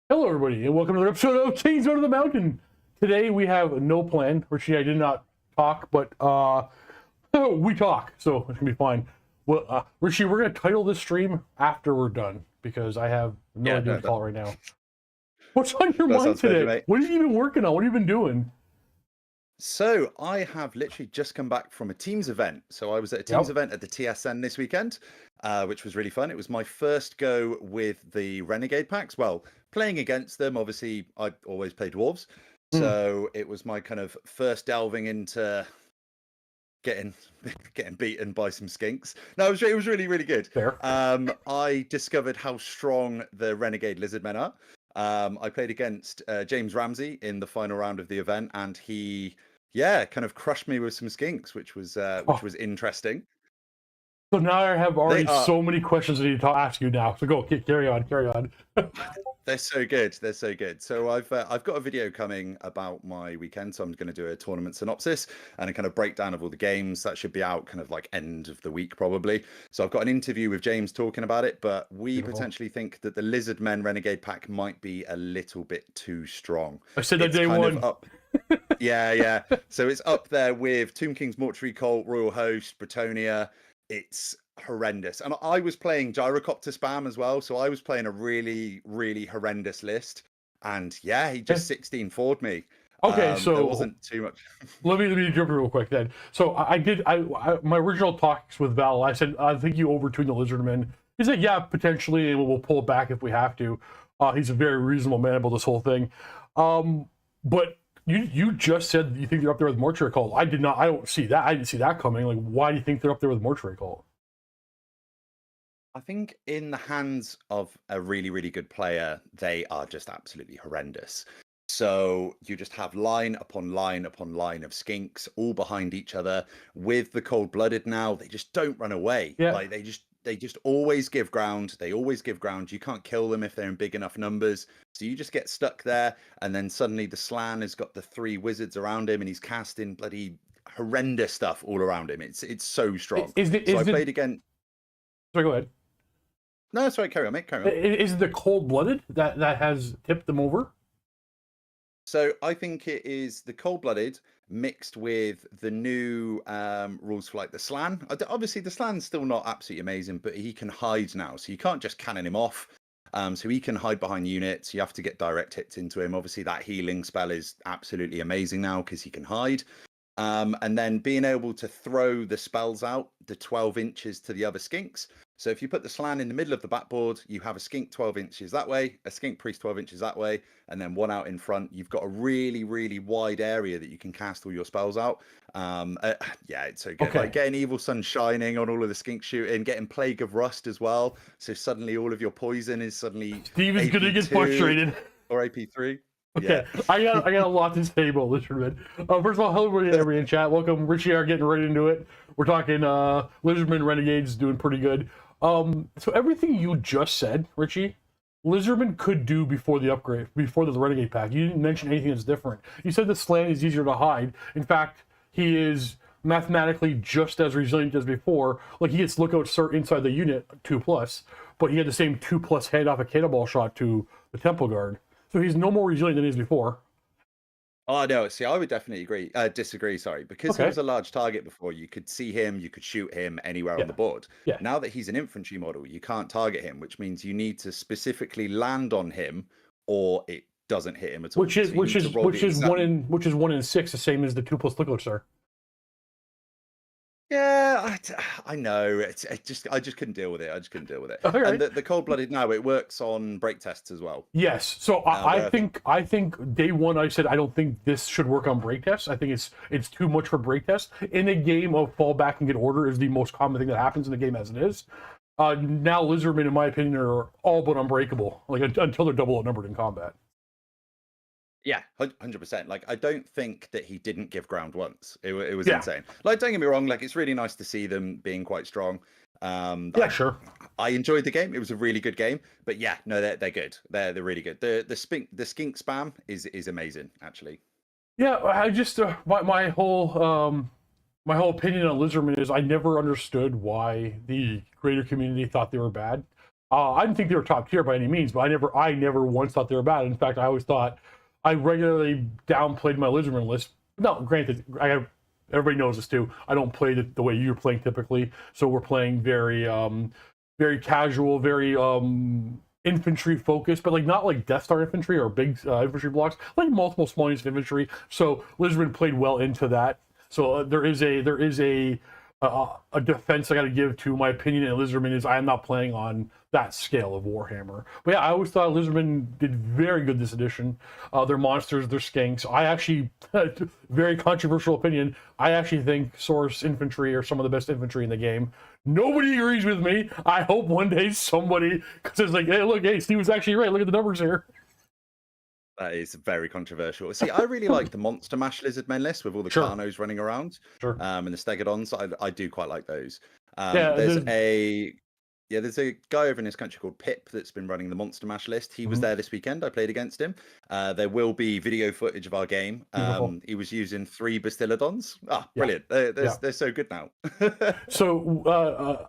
Hello, everybody, and welcome to another episode of Kings Out of the Mountain. Today we have no plan. Richie, I did not talk, but we talk, so it's gonna be fine. Well, Richie, we're gonna title this stream after we're done because I have no idea what to call it right now. What's on your mind today? Mate. What have you been working on? What have you been doing? So I have literally just come back from a Teams event. So I was at a Teams event at the TSN this weekend, which was really fun. It was my first go with the Renegade Packs. Well, playing against them, obviously, I always play dwarves. So it was my kind of first delving into getting beaten by some skinks. No, it was really, really good. Fair. I discovered how strong the Renegade Lizardmen are. I played against James Ramsey in the final round of the event, and he, kind of crushed me with some skinks, which was interesting. So now I have already so many questions I need to ask you now. So go, carry on. They're so good. They're so good. So I've got a video coming about my weekend. So I'm going to do a tournament synopsis and a kind of breakdown of all the games. That should be out kind of like end of the week probably. So I've got an interview with James talking about it, but we potentially think that the Lizardmen Renegade Pack might be a little bit too strong. I said that day one. Yeah. So it's up there with Tomb King's Mortuary Cult, Royal Host, Bretonia. It's horrendous. And I was playing gyrocopter spam as well, so I was playing a really, really horrendous list. And he just 16-4'd me. Okay, so there wasn't too much. let me jump real quick then. So I my original talks with Val, I said I think you overtuned the Lizardman. He said, yeah, potentially, and we'll pull it back if we have to. He's a very reasonable man about this whole thing. But you just said you think they're up there with Mortuary Cult. I don't see that. I didn't see that coming. Like, why do you think they're up there with Mortuary Cult? I think in the hands of a really, really good player, they are just absolutely horrendous. So you just have line upon line upon line of skinks all behind each other. With the cold-blooded now, they just don't run away. Yeah. Like they just always give ground. They always give ground. You can't kill them if they're in big enough numbers. So you just get stuck there, and then suddenly the Slan has got the 3 wizards around him, and he's casting bloody horrendous stuff all around him. It's so strong. I played again. Sorry, go ahead. No, that's right. Carry on, mate. Carry on. Is it the cold-blooded that has tipped them over? So I think it is the cold-blooded mixed with the new rules for like the Slan. Obviously, the Slan's still not absolutely amazing, but he can hide now, so you can't just cannon him off. So he can hide behind units. You have to get direct hits into him. Obviously, that healing spell is absolutely amazing now because he can hide. And then being able to throw the spells out the 12 inches to the other skinks. So if you put the Slan in the middle of the backboard, you have a skink 12 inches that way, a skink priest 12 inches that way, and then one out in front. You've got a really, really wide area that you can cast all your spells out. It's so good. Okay. Like getting Evil Sun Shining on all of the skink shooting, getting Plague of Rust as well. So suddenly all of your poison is suddenly Steven's gonna get frustrated. Or AP3. Okay, yeah. I got a lot to say about Lizardman. First of all, hello everybody in chat. Welcome, Richie R, getting right into it. We're talking Lizardman Renegades doing pretty good. So everything you just said, Richie, Lizardman could do before the upgrade, before the Renegade Pack. You didn't mention anything that's different. You said the Slan is easier to hide. In fact, he is mathematically just as resilient as before. Like, he gets lookout cert inside the unit 2+, but he had the same 2+ head off a cannonball shot to the Temple Guard. So he's no more resilient than he is before. Oh, no. See, I would definitely disagree, sorry. Because he was a large target before, you could see him, you could shoot him anywhere on the board. Yeah. Now that he's an infantry model, you can't target him, which means you need to specifically land on him or it doesn't hit him at all. Which is 1 in 6, the same as the 2+ lookout, sir. Yeah, I know. I just couldn't deal with it. Okay. And the cold-blooded now, it works on break tests as well. Yes. So I think day one I said I don't think this should work on break tests. I think it's too much for break tests. In a game of fall back and get order is the most common thing that happens in the game as it is. Now Lizardmen, in my opinion, are all but unbreakable, like until they're double outnumbered in combat. Yeah, 100%. Like, I don't think that he didn't give ground once. It was insane. Like, don't get me wrong. Like, it's really nice to see them being quite strong. Sure. I enjoyed the game. It was a really good game. But yeah, no, they're good. They're really good. The skink spam is amazing, actually. Yeah, I just my whole opinion on Lizardman is I never understood why the greater community thought they were bad. I didn't think they were top tier by any means, but I never once thought they were bad. In fact, I always thought I regularly downplayed my Lizardman list. No, granted, everybody knows this too. I don't play the way you're playing typically, so we're playing very casual, very infantry focused, but like not like Death Star infantry or big infantry blocks, like multiple small units of infantry. So Lizardman played well into that. So there is a defense I got to give to my opinion in Lizardman is I am not playing on that scale of Warhammer. But yeah, I always thought Lizardman did very good this edition. Their monsters, their skinks. I actually, very controversial opinion, I actually think Source infantry are some of the best infantry in the game. Nobody agrees with me. I hope one day somebody, because it's like, hey, look, hey, Steve was actually right. Look at the numbers here. That is very controversial. See, I really like the Monster Mash Lizardmen list with all the Carnos running around, and the Stegodons. I do quite like those. There's a guy over in this country called Pip that's been running the Monster Mash list. He was there this weekend. I played against him. There will be video footage of our game. He was using 3 Bastillodons. Brilliant. They're so good now. So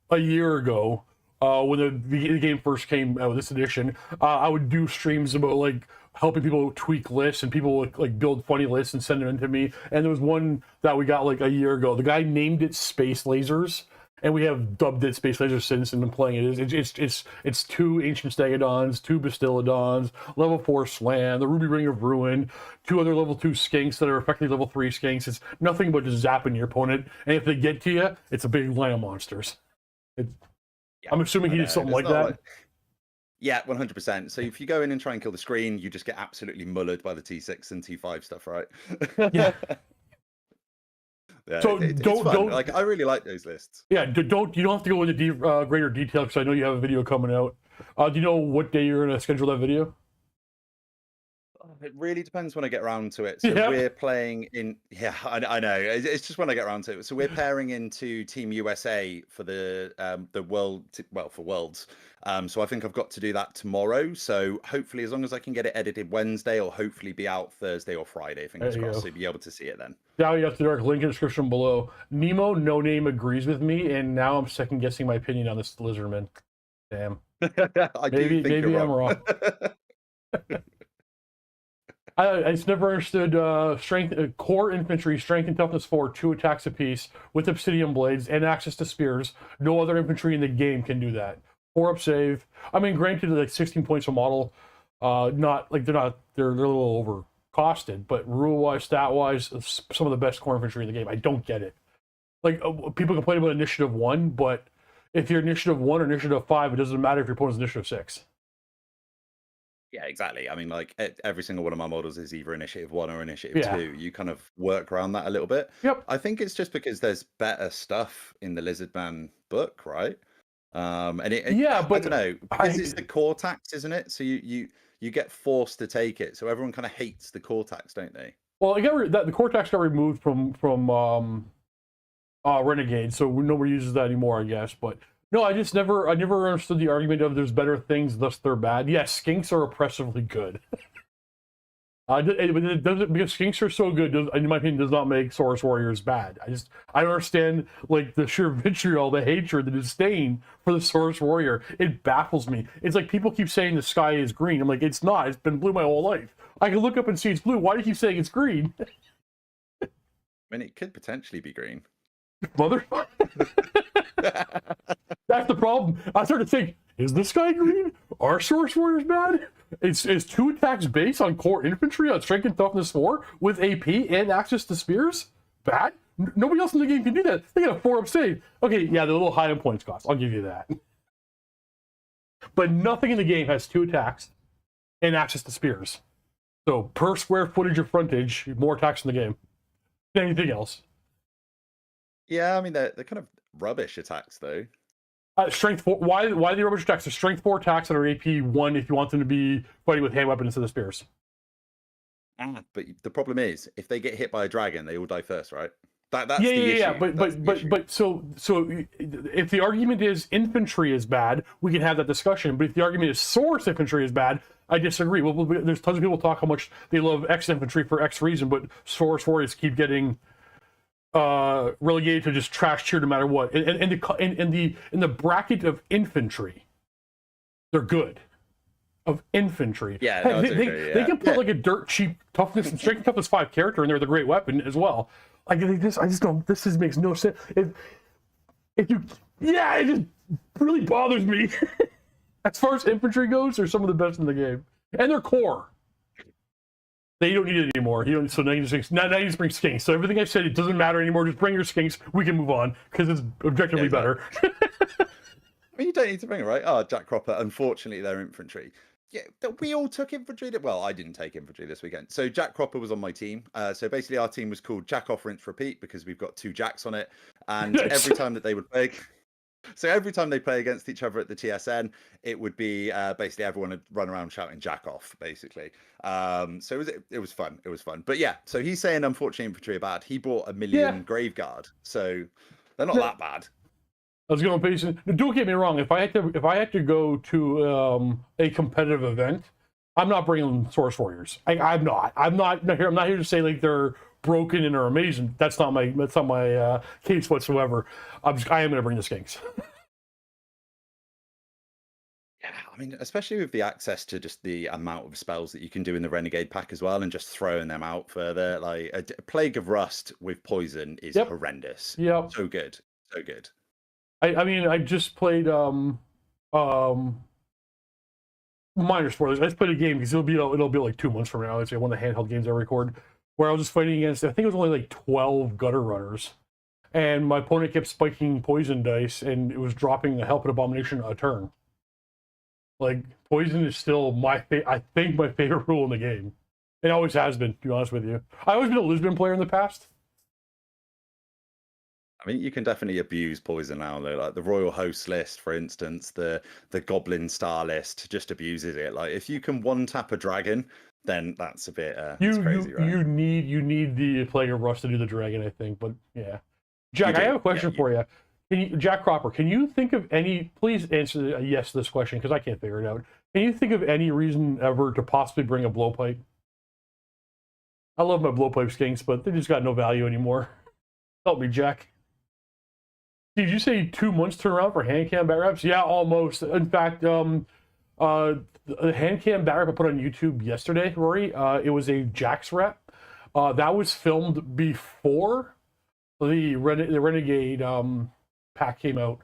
a year ago, when the game first came out, this edition, I would do streams about like helping people tweak lists, and people would like build funny lists and send them in to me. And there was one that we got like a year ago. The guy named it Space Lasers, and we have dubbed it Space Lasers since and been playing it. It's 2 Ancient Stegodons, 2 Bastillodons, level 4 Slan, the Ruby Ring of Ruin, 2 other level 2 Skinks that are effectively level 3 Skinks. It's nothing but just zapping your opponent, and if they get to you, it's a big line of monsters. I'm assuming he did something like that. Yeah, 100%. So if you go in and try and kill the screen, you just get absolutely mullered by the T6 and T5 stuff, right? Yeah. Yeah, So it's don't fun. Like, I really like those lists. Yeah, you don't have to go into greater detail because I know you have a video coming out. Do you know what day you're going to schedule that video? It really depends when I get around to it. So we're playing in. Yeah, I know. It's just when I get around to it. So we're pairing into Team USA for the world. Well, for Worlds. So I think I've got to do that tomorrow. So hopefully, as long as I can get it edited Wednesday, it'll hopefully be out Thursday or Friday. Fingers crossed, so you'll be able to see it then. Now you have the direct link in the description below. Nemo No Name agrees with me, and now I'm second guessing my opinion on this Lizardman. Damn. maybe I'm wrong. I just never understood core infantry, strength and toughness 4, 2 attacks apiece with obsidian blades and access to spears. No other infantry in the game can do that. 4-up save. I mean, granted, like 16 points a model. Not like they're a little over costed, but rule wise, stat wise, some of the best core infantry in the game. I don't get it. Like people complain about initiative 1, but if you're initiative 1 or initiative 5, it doesn't matter if your opponent's initiative 6. Yeah, exactly. I mean, like every single one of my models is either initiative 1 or initiative 2. You kind of work around that a little bit. Yep. I think it's just because there's better stuff in the Lizardman book, right? And but I don't know, because it's the core tax, isn't it? So you get forced to take it. So everyone kind of hates the core tax, don't they? Well, the core tax got removed from Renegade, so nobody uses that anymore, I guess. But no, I never understood the argument of there's better things, thus they're bad. Yes, Skinks are oppressively good. It doesn't, because Skinks are so good, in my opinion, does not make Horus Warriors bad. I don't understand like the sheer vitriol, the hatred, the disdain for the Horus Warrior. It baffles me. It's like people keep saying the sky is green. I'm like, it's not. It's been blue my whole life. I can look up and see it's blue. Why do you keep saying it's green? I mean, it could potentially be green. Motherfucker. That's the problem. I started to think, is the sky green? Are Horus Warriors bad? It's 2 attacks based on core infantry on strength and toughness 4 with AP and access to spears? Bad? Nobody else in the game can do that. They got a 4-up save. Okay, yeah, they're a little high on points cost. I'll give you that. But nothing in the game has 2 attacks and access to spears. So per square footage of frontage, more attacks in the game than anything else. Yeah, I mean, they're kind of rubbish attacks, though. Strength 4. Why the rubbish attacks? So strength 4 attacks that are AP 1 if you want them to be fighting with hand weapons instead of spears. But the problem is, if they get hit by a dragon, they all die first, right? That's the issue. Yeah. But so if the argument is infantry is bad, we can have that discussion. But if the argument is source infantry is bad, I disagree. Well, there's tons of people talk how much they love X infantry for X reason, but source warriors keep getting relegated to just trash tier no matter what. In the bracket of infantry, they're good. Of infantry, Yeah, no, they can put like a dirt cheap toughness and strength toughness 5 character in there with a great weapon as well. Like I just don't. This just makes no sense. It just really bothers me. As far as infantry goes, they're some of the best in the game, and they're core. They don't need it anymore. So now you just bring Skinks. So everything I said, it doesn't matter anymore. Just bring your Skinks. We can move on because it's objectively better. I mean, you don't need to bring it, right? Oh, Jack Cropper. Unfortunately, they're infantry. Yeah, we all took infantry. Well, I didn't take infantry this weekend. So Jack Cropper was on my team. So basically, our team was called Jack Off Rinse Repeat because we've got 2 Jacks on it. And every time that they would play, so every time they play against each other at the TSN, it would be basically everyone would run around shouting Jack Off, basically. So it was fun. It was fun. But yeah, so he's saying unfortunately infantry are bad. He bought 1 million Grave Guard, so they're not that bad. I was going to base it. Don't get me wrong. If I had to go to a competitive event, I'm not bringing Source Warriors. I'm not here to say like they're broken and are amazing. That's not my case whatsoever. I am going to bring the Skinks. Yeah, I mean, especially with the access to just the amount of spells that you can do in the Renegade pack as well, and just throwing them out further. Like a Plague of Rust with poison is horrendous. Yeah, so good, so good. I mean, I just played minor spoilers. I just played a game because it'll be like 2 months from now. It's one of the handheld games I record, where I was just fighting against, I think it was only like 12 gutter runners, and my opponent kept spiking poison dice, and it was dropping the Help and Abomination a turn. Like poison is still I think my favorite rule in the game. It always has been, to be honest with you. I've always been a Lizardman player in the past. I mean, you can definitely abuse poison now, though. Like the Royal Host list, for instance, the Goblin Star list just abuses it. Like if you can one tap a dragon, then that's a bit crazy, right? You need the Plague of Rust to do the dragon, I think. But yeah, Jack, I have a question for you. Jack Cropper, can you think of any? Please answer a yes to this question because I can't figure it out. Can you think of any reason ever to possibly bring a blowpipe? I love my blowpipe Skinks, but they just got no value anymore. Help me, Jack. Did you say 2 months turnaround for hand cam bat reps? Yeah, almost. In fact, the hand cam bat rep I put on YouTube yesterday, Rory, it was a Jax rep. That was filmed before the Renegade pack came out.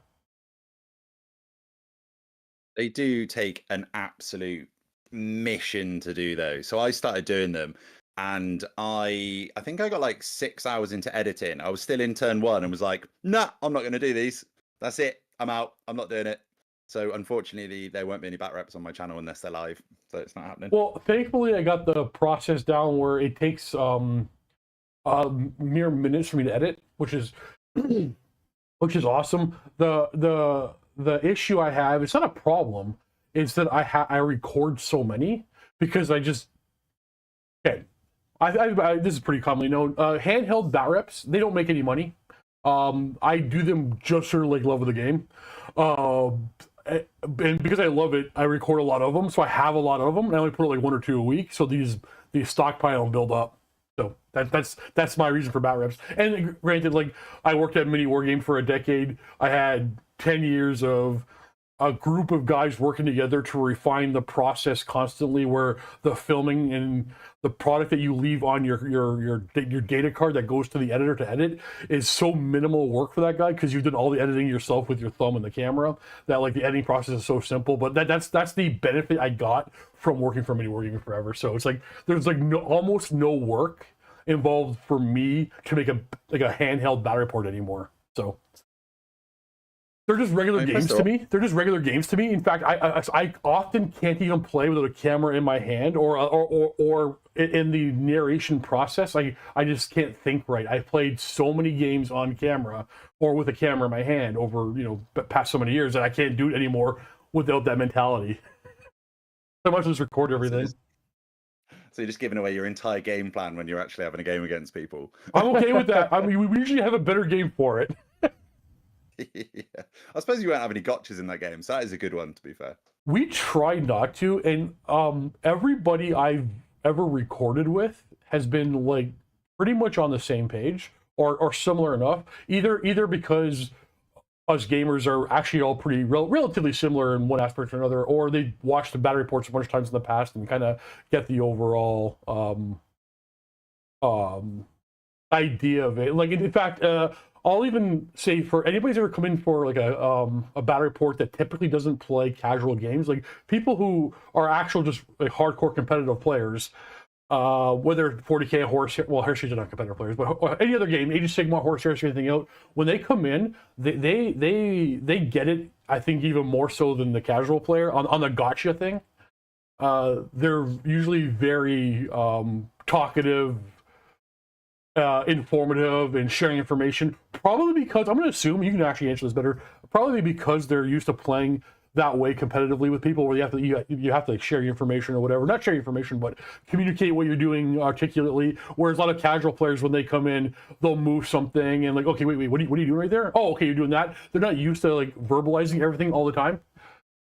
They do take an absolute mission to do those. So I started doing them. And I think I got like 6 hours into editing. I was still in turn 1 and was like, nah, I'm not going to do these. That's it. I'm out. I'm not doing it. So unfortunately, there won't be any bat reps on my channel unless they're live. So it's not happening. Well, thankfully, I got the process down where it takes mere minutes for me to edit, which is awesome. The issue I have, it's not a problem. It's that I record so many because I just okay. This is pretty commonly known. Handheld bat reps, they don't make any money. I do them just for like love of the game. And because I love it, I record a lot of them. So I have a lot of them. And I only put like 1 or 2 a week. So these stockpile and build up. So that's my reason for bat reps. And granted, like I worked at Mini War Game for a decade. I had 10 years of a group of guys working together to refine the process constantly, where the filming and the product that you leave on your data card that goes to the editor to edit is so minimal work for that guy because you've done all the editing yourself with your thumb and the camera, that like the editing process is so simple. But that's the benefit I got from working for Mini War Gaming forever. So it's like there's like almost no work involved for me to make a handheld battle report anymore. So they're just regular games to me. They're just regular games to me. In fact, I often can't even play without a camera in my hand or in the narration process. I just can't think right. I've played so many games on camera or with a camera in my hand over past so many years that I can't do it anymore without that mentality. So much just record everything. So you're just giving away your entire game plan when you're actually having a game against people. I'm okay with that. I mean, we usually have a better game for it. Yeah. I suppose you won't have any gotchas in that game, so that is a good one, to be fair. We try not to, and everybody I've ever recorded with has been like pretty much on the same page. or similar enough. Either because us gamers are actually all pretty relatively similar in one aspect or another, or they watched the battle reports a bunch of times in the past and kind of get the overall idea of it. Like in fact, I'll even say for anybody's ever come in for like a battle report that typically doesn't play casual games, like people who are actual just like hardcore competitive players. Whether 40k, Heresy are not competitive players, but any other game, Age of Sigmar, Horus Heresy, anything else, when they come in, they get it. I think even more so than the casual player on the gotcha thing. They're usually very talkative, informative, and sharing information. Probably because I'm going to assume you can actually answer this better. Probably because they're used to playing that way competitively with people, where you have to like share your information or whatever. Not share your information, but communicate what you're doing articulately. Whereas a lot of casual players, when they come in, they'll move something and like, okay, wait, what are you doing right there? Oh, okay, you're doing that. They're not used to like verbalizing everything all the time.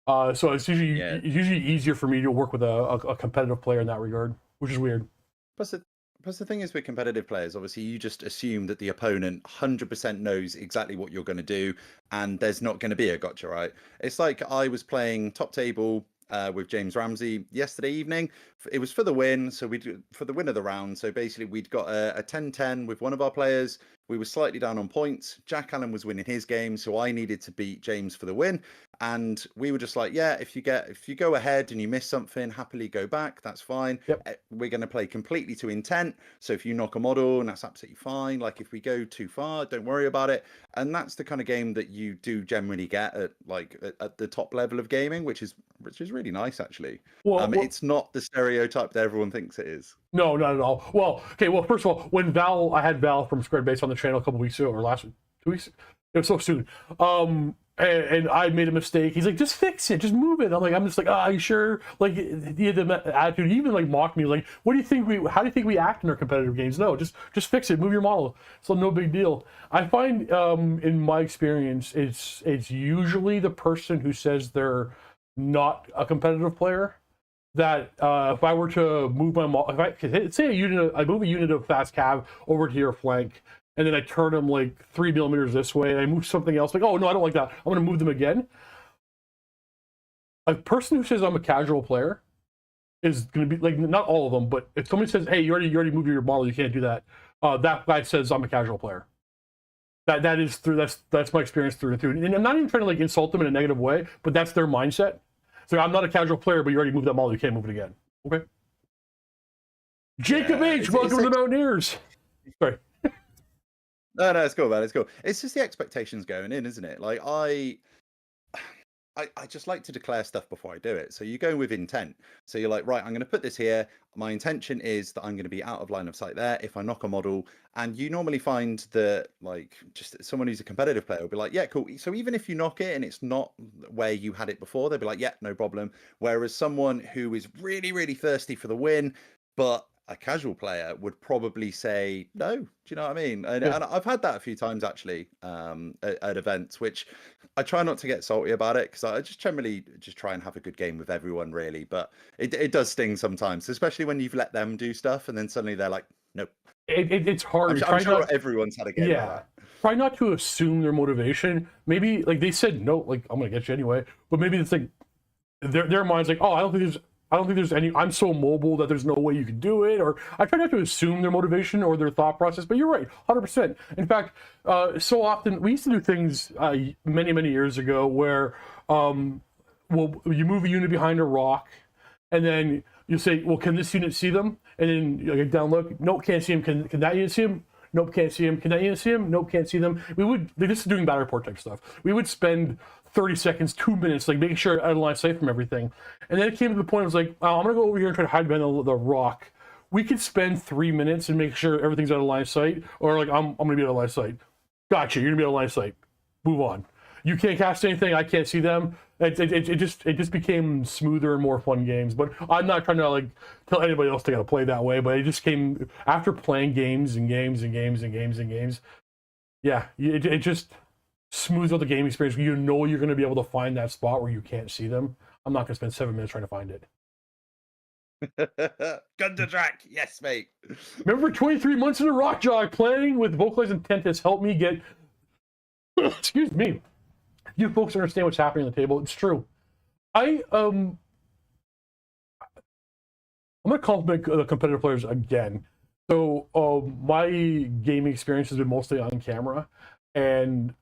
So it's usually easier for me to work with a competitive player in that regard, which is weird. Plus the thing is with competitive players, obviously you just assume that the opponent 100% knows exactly what you're going to do, and there's not going to be a gotcha, right? It's like I was playing top table with James Ramsey yesterday evening. It was for the win, so for the win of the round. So basically we'd got a 10-10 with one of our players. We were slightly down on points. Jack Allen was winning his game, so I needed to beat James for the win. And we were just like, yeah, if you go ahead and you miss something, happily go back. That's fine. Yep. We're going to play completely to intent. So if you knock a model, and that's absolutely fine. Like if we go too far, don't worry about it. And that's the kind of game that you do generally get at the top level of gaming, which is really nice actually. Well, it's not the stereotype that everyone thinks it is. No, not at all. Well, okay. Well, first of all, when I had Val from Squared Base on the channel a couple weeks ago, or last 2 weeks, it was so soon. And I made a mistake. He's like, just fix it, just move it. I'm just like, are you sure? Like, he had the attitude. He even like mocked me, like, how do you think we act in our competitive games? No, just fix it, move your model. So no big deal. I find, in my experience, it's usually the person who says they're not a competitive player. That if I were to move my model, if I move a unit of fast cav over to your flank, and then I turn them like 3 millimeters this way, and I move something else, like, oh no, I don't like that, I'm gonna move them again. A person who says I'm a casual player is gonna be like, not all of them, but if somebody says, hey, you already moved your model, you can't do that, that guy says I'm a casual player. That's my experience through and through. And I'm not even trying to like insult them in a negative way, but that's their mindset. So I'm not a casual player, but you already moved that model, you can't move it again. Okay. Jacob H, welcome to the Mountaineers. Sorry. No, it's cool, man. It's cool. It's just the expectations going in, isn't it? Like I just like to declare stuff before I do it. So you go with intent. So you're like, right, I'm going to put this here. My intention is that I'm going to be out of line of sight there if I knock a model. And you normally find that, like, just someone who's a competitive player will be like, yeah, cool. So even if you knock it and it's not where you had it before, they'll be like, yeah, no problem. Whereas someone who is really, really thirsty for the win, but a casual player would probably say no. Do you know what I mean? And I've had that a few times actually, at events, which I try not to get salty about it, because I just generally just try and have a good game with everyone, really. But it does sting sometimes, especially when you've let them do stuff and then suddenly they're like, nope. It's hard. I'm sure everyone's had a game like that. Try not to assume their motivation. Maybe like they said no, like I'm gonna get you anyway. But maybe it's like their mind's like, oh, I don't think there's any, I'm so mobile that there's no way you can do it. Or I try not to assume their motivation or their thought process, but you're right, 100%. In fact, so often, we used to do things many, many years ago where, you move a unit behind a rock, and then you say, well, can this unit see them? And then you get down, look, nope, can't see him. Can that unit see him? Nope, can't see him. Can that unit see him? Nope, can't see them. This is doing battle report type stuff. We would spend 30 seconds, 2 minutes, like making sure out of line of sight from everything. And then it came to the point, I was like, oh, I'm gonna go over here and try to hide behind the rock. We could spend 3 minutes and make sure everything's out of line of sight, or like, I'm gonna be out of line of sight. Gotcha, you're gonna be out of line of sight. Move on. You can't cast anything, I can't see them. It just became smoother and more fun games. But I'm not trying to like tell anybody else they gotta play that way, but it just came after playing games and games and games and games and games. Yeah, it just smooths out the game experience. You know you're going to be able to find that spot where you can't see them. I'm not going to spend 7 minutes trying to find it. Gun to track, yes, mate. Remember 23 months in a rock jog playing with vocalized intent has helped me get excuse me. You folks understand what's happening on the table. It's true. I'm gonna compliment the competitive players again. So my gaming experience has been mostly on camera, and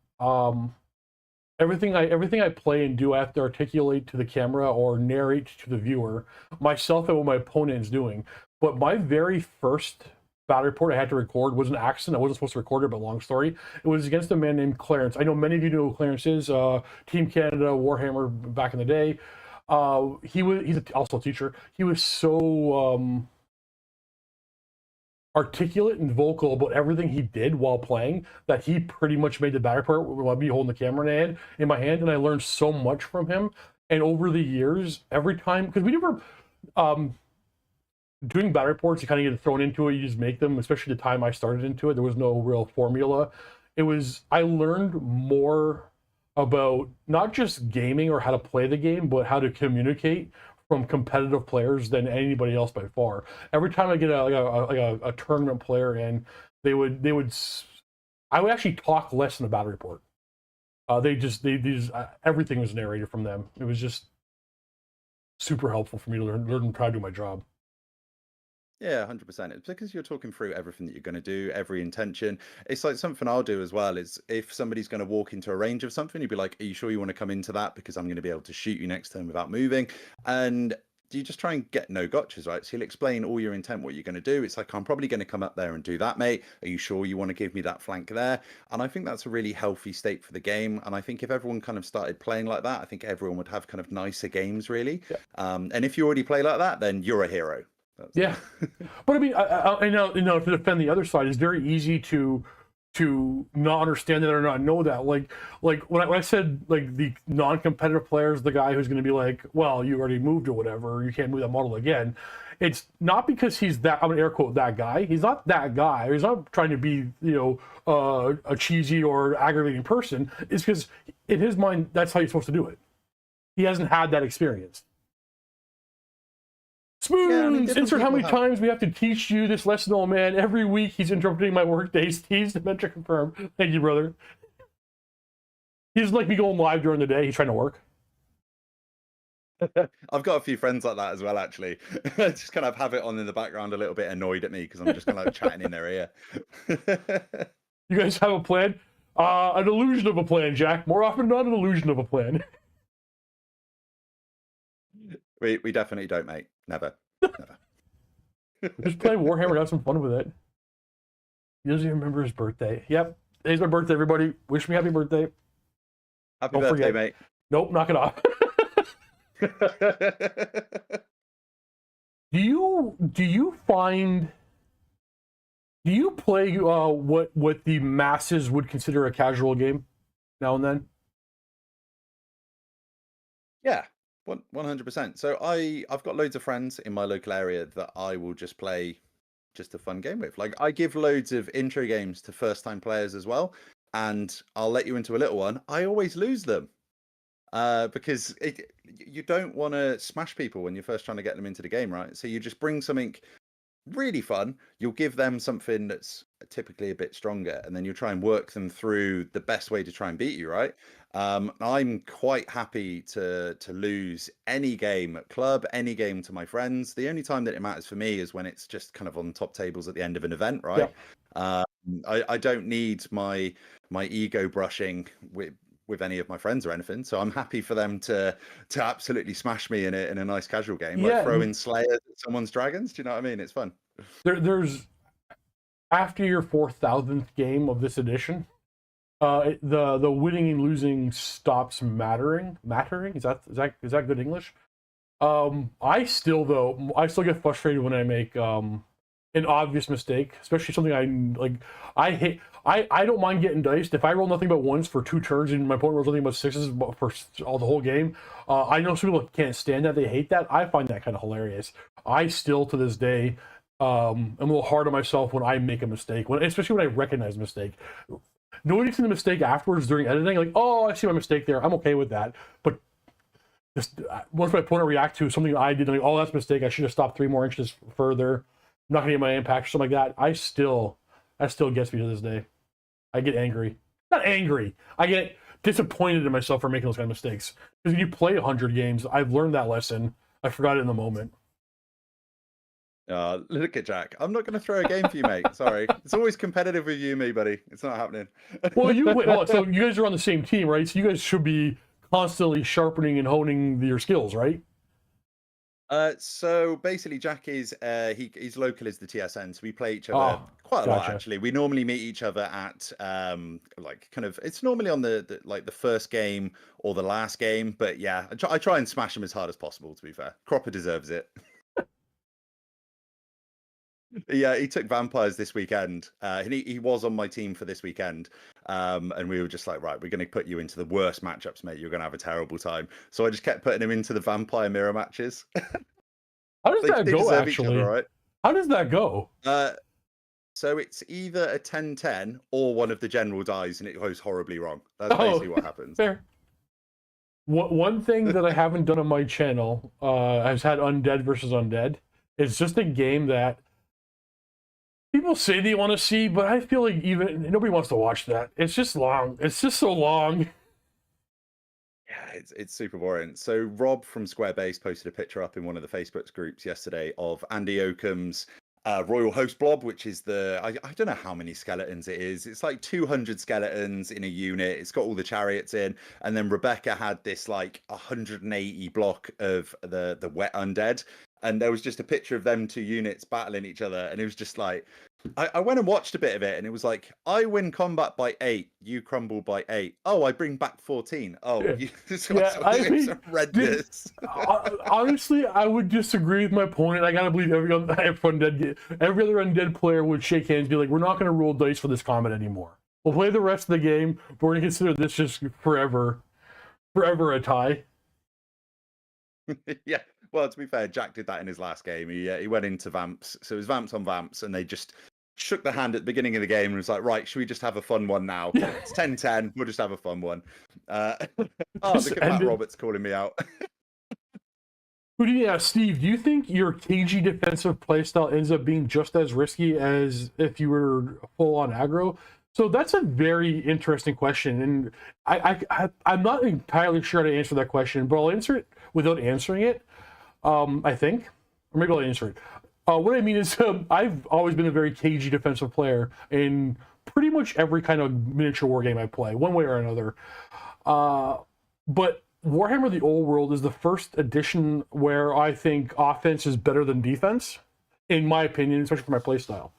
everything I play and do, I have to articulate to the camera or narrate to the viewer myself and what my opponent is doing. But my very first battle report I had to record was an accident. I wasn't supposed to record it, but long story. It was against a man named Clarence. I know many of you know who Clarence is. Team Canada, Warhammer back in the day. He's also a teacher. He was so articulate and vocal about everything he did while playing that he pretty much made the battle report while me holding the camera in my hand, and I learned so much from him. And over the years, every time, because we never doing battle reports, you kind of get thrown into it, you just make them, especially the time I started into it, there was no real formula. I learned more about not just gaming or how to play the game, but how to communicate from competitive players than anybody else by far. Every time I get a tournament player in, I would actually talk less in the battle report. Everything was narrated from them. It was just super helpful for me to learn how to do my job. Yeah, 100%. It's because you're talking through everything that you're going to do, every intention. It's like something I'll do as well is if somebody's going to walk into a range of something, you'd be like, are you sure you want to come into that? Because I'm going to be able to shoot you next turn without moving. And you just try and get no gotchas, right? So you'll explain all your intent, what you're going to do. It's like, I'm probably going to come up there and do that, mate. Are you sure you want to give me that flank there? And I think that's a really healthy state for the game. And I think if everyone kind of started playing like that, I think everyone would have kind of nicer games, really. Yeah. And if you already play like that, then you're a hero. Yeah, but I mean, I know, to defend the other side, it's very easy to not understand that or not know that. Like when I said like the non-competitive players, the guy who's going to be like, well, you already moved or whatever, you can't move that model again. It's not because he's that, I'm gonna air quote that guy. He's not that guy. He's not trying to be, a cheesy or aggravating person. It's because in his mind, that's how you're supposed to do it. He hasn't had that experience. Spoons! Yeah, I mean, insert how many times we have to teach you this lesson, old man. Every week he's interrupting my work days. He's Dementia confirmed. Thank you, brother. He doesn't like me going live during the day. He's trying to work. I've got a few friends like that as well, actually. Just kind of have it on in the background, a little bit annoyed at me because I'm just kind of like chatting in their ear. You guys have a plan? An illusion of a plan, Jack. More often than not, an illusion of a plan. We definitely don't, mate. Never. Never. Just play Warhammer and have some fun with it. He doesn't even remember his birthday. Yep. Today's my birthday, everybody. Wish me happy birthday. Happy birthday, mate. Nope, knock it off. Do you play what the masses would consider a casual game now and then? Yeah. 100%. So I've got loads of friends in my local area that I will just play just a fun game with. Like I give loads of intro games to first time players as well, and I'll let you into a little one. I always lose them because you don't want to smash people when you're first trying to get them into the game, right? So you just bring something really fun. You'll give them something that's typically a bit stronger, and then you try and work them through the best way to try and beat you, right? I'm quite happy to lose any game at club, any game to my friends. The only time that it matters for me is when it's just kind of on top tables at the end of an event, right? Yeah. I don't need my ego brushing with any of my friends or anything, so I'm happy for them to absolutely smash me in a nice casual game, like throwing Slayer at someone's dragons. Do you know what I mean? It's fun. There's after your 4,000th game of this edition, the winning and losing stops mattering. Is that good English? I still get frustrated when I make an obvious mistake, especially something I hate. I don't mind getting diced. If I roll nothing but ones for 2 turns and my opponent rolls nothing but 6s for the whole game, I know some people can't stand that. They hate that. I find that kind of hilarious. I still, to this day, I'm a little hard on myself when I make a mistake, especially when I recognize a mistake. Noticing the mistake afterwards during editing, like, oh, I see my mistake there. I'm okay with that. But just once my opponent react to something I did, like, oh, that's a mistake. I should have stopped 3 more inches further. I'm not gonna get my impact or something like that. That still gets me to this day. I get angry. Not angry. I get disappointed in myself for making those kind of mistakes. Because when you play 100 games, I've learned that lesson. I forgot it in the moment. Look at Jack. I'm not going to throw a game for you, mate. Sorry. It's always competitive with you, me, buddy. It's not happening. Well, wait, hold on. So you guys are on the same team, right? So you guys should be constantly sharpening and honing your skills, right? So basically, Jack is he's local as the TSN, so we play each other quite a lot. Actually, we normally meet each other at like kind of it's normally on the like the first game or the last game. But yeah, I try and smash him as hard as possible. To be fair, Cropper deserves it. Yeah, he took vampires this weekend. And he was on my team for this weekend. And we were just like, right, we're going to put you into the worst matchups, mate. You're going to have a terrible time. So I just kept putting him into the vampire mirror matches. How does that go, actually? Other, right? How does that go? So it's either a 10-10 or one of the general dies and it goes horribly wrong. That's basically what happens. Fair. One thing that I haven't done on my channel, I've had Undead versus Undead. It's just a game that people say they want to see, but I feel like even nobody wants to watch that. It's just long. It's just so long. Yeah, it's super boring. So Rob from Squarebase posted a picture up in one of the Facebook groups yesterday of Andy Oakham's Royal Host Blob, which is I don't know how many skeletons it is. It's like 200 skeletons in a unit. It's got all the chariots in. And then Rebecca had this like 180 block of the wet undead. And there was just a picture of them 2 units battling each other. And it was just like, I went and watched a bit of it. And it was like, I win combat by 8. You crumble by 8. Oh, I bring back 14. Oh, yeah. It's horrendous. Honestly, I would disagree with my opponent. I gotta believe every other undead player would shake hands and be like, we're not going to roll dice for this combat anymore. We'll play the rest of the game, but we're going to consider this just forever a tie. Yeah. Well, to be fair, Jack did that in his last game. He went into Vamps. So it was Vamps on Vamps, and they just shook the hand at the beginning of the game and was like, right, should we just have a fun one now? Yeah. It's 10-10. We'll just have a fun one. Look at Matt Roberts calling me out. Steve, do you think your cagey defensive playstyle ends up being just as risky as if you were full-on aggro? So that's a very interesting question, and I'm not entirely sure how to answer that question, but I'll answer it without answering it. I think, or maybe I'll answer it. What I mean is, I've always been a very cagey defensive player in pretty much every kind of miniature war game I play, one way or another. But Warhammer: The Old World is the first edition where I think offense is better than defense, in my opinion, especially for my playstyle.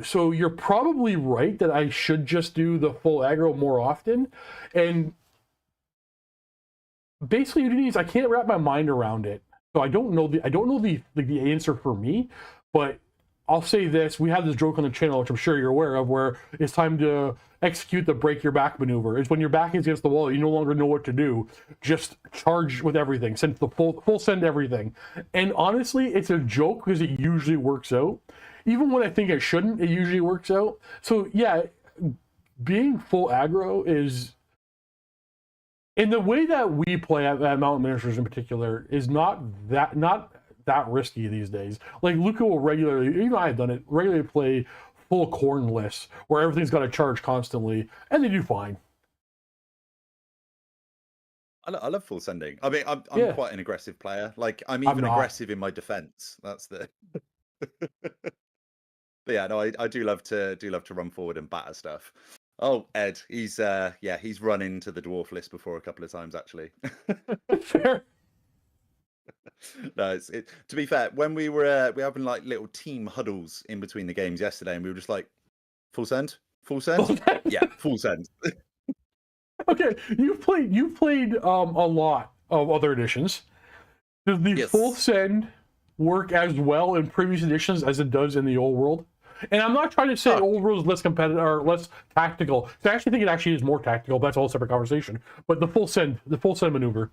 So you're probably right that I should just do the full aggro more often, and basically, I can't wrap my mind around it. So I don't know the answer for me, but I'll say this: we have this joke on the channel, which I'm sure you're aware of, where it's time to execute the break your back maneuver. It's when your back is against the wall, you no longer know what to do. Just charge with everything, send the full send everything. And honestly, it's a joke because it usually works out. Even when I think it shouldn't, it usually works out. So yeah, being full aggro is, in the way that we play at Mountain Miniatures in particular, is not that risky these days. Like Luca will regularly, even I've done it, regularly play full corn lists where everything's got to charge constantly, and they do fine. I love full sending. I mean, I'm quite an aggressive player. Like I'm even aggressive in my defense. That's the. But yeah, no, I do love to run forward and batter stuff. Oh, Ed, he's run into the dwarf list before a couple of times actually. Fair. No, to be fair, when we were having like little team huddles in between the games yesterday, and we were just like, full send, yeah, full send. Okay, you've played a lot of other editions. Does the full send work as well in previous editions as it does in the Old World? And I'm not trying to say Old World is less competitive or less tactical. I actually think it actually is more tactical, but that's a whole separate conversation. But the full send maneuver.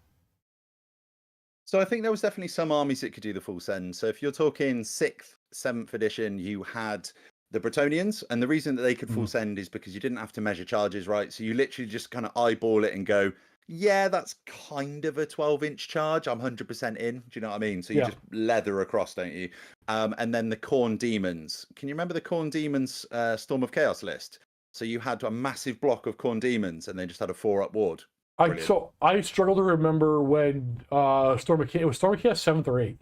So I think there was definitely some armies that could do the full send. So if you're talking 6th, 7th edition, you had the Bretonians, and the reason that they could full send is because you didn't have to measure charges, right? So you literally just kind of eyeball it and go, Yeah, that's kind of a 12-inch charge. I'm 100% in. Do you know what I mean? So you Yeah. just leather across, don't you? And then the Khorne Demons. Can you remember the Khorne Demons Storm of Chaos list? So you had a massive block of Khorne Demons, and they just had a 4-up ward. Brilliant. So I struggle to remember when Storm of Chaos, it was Storm of Chaos 7th or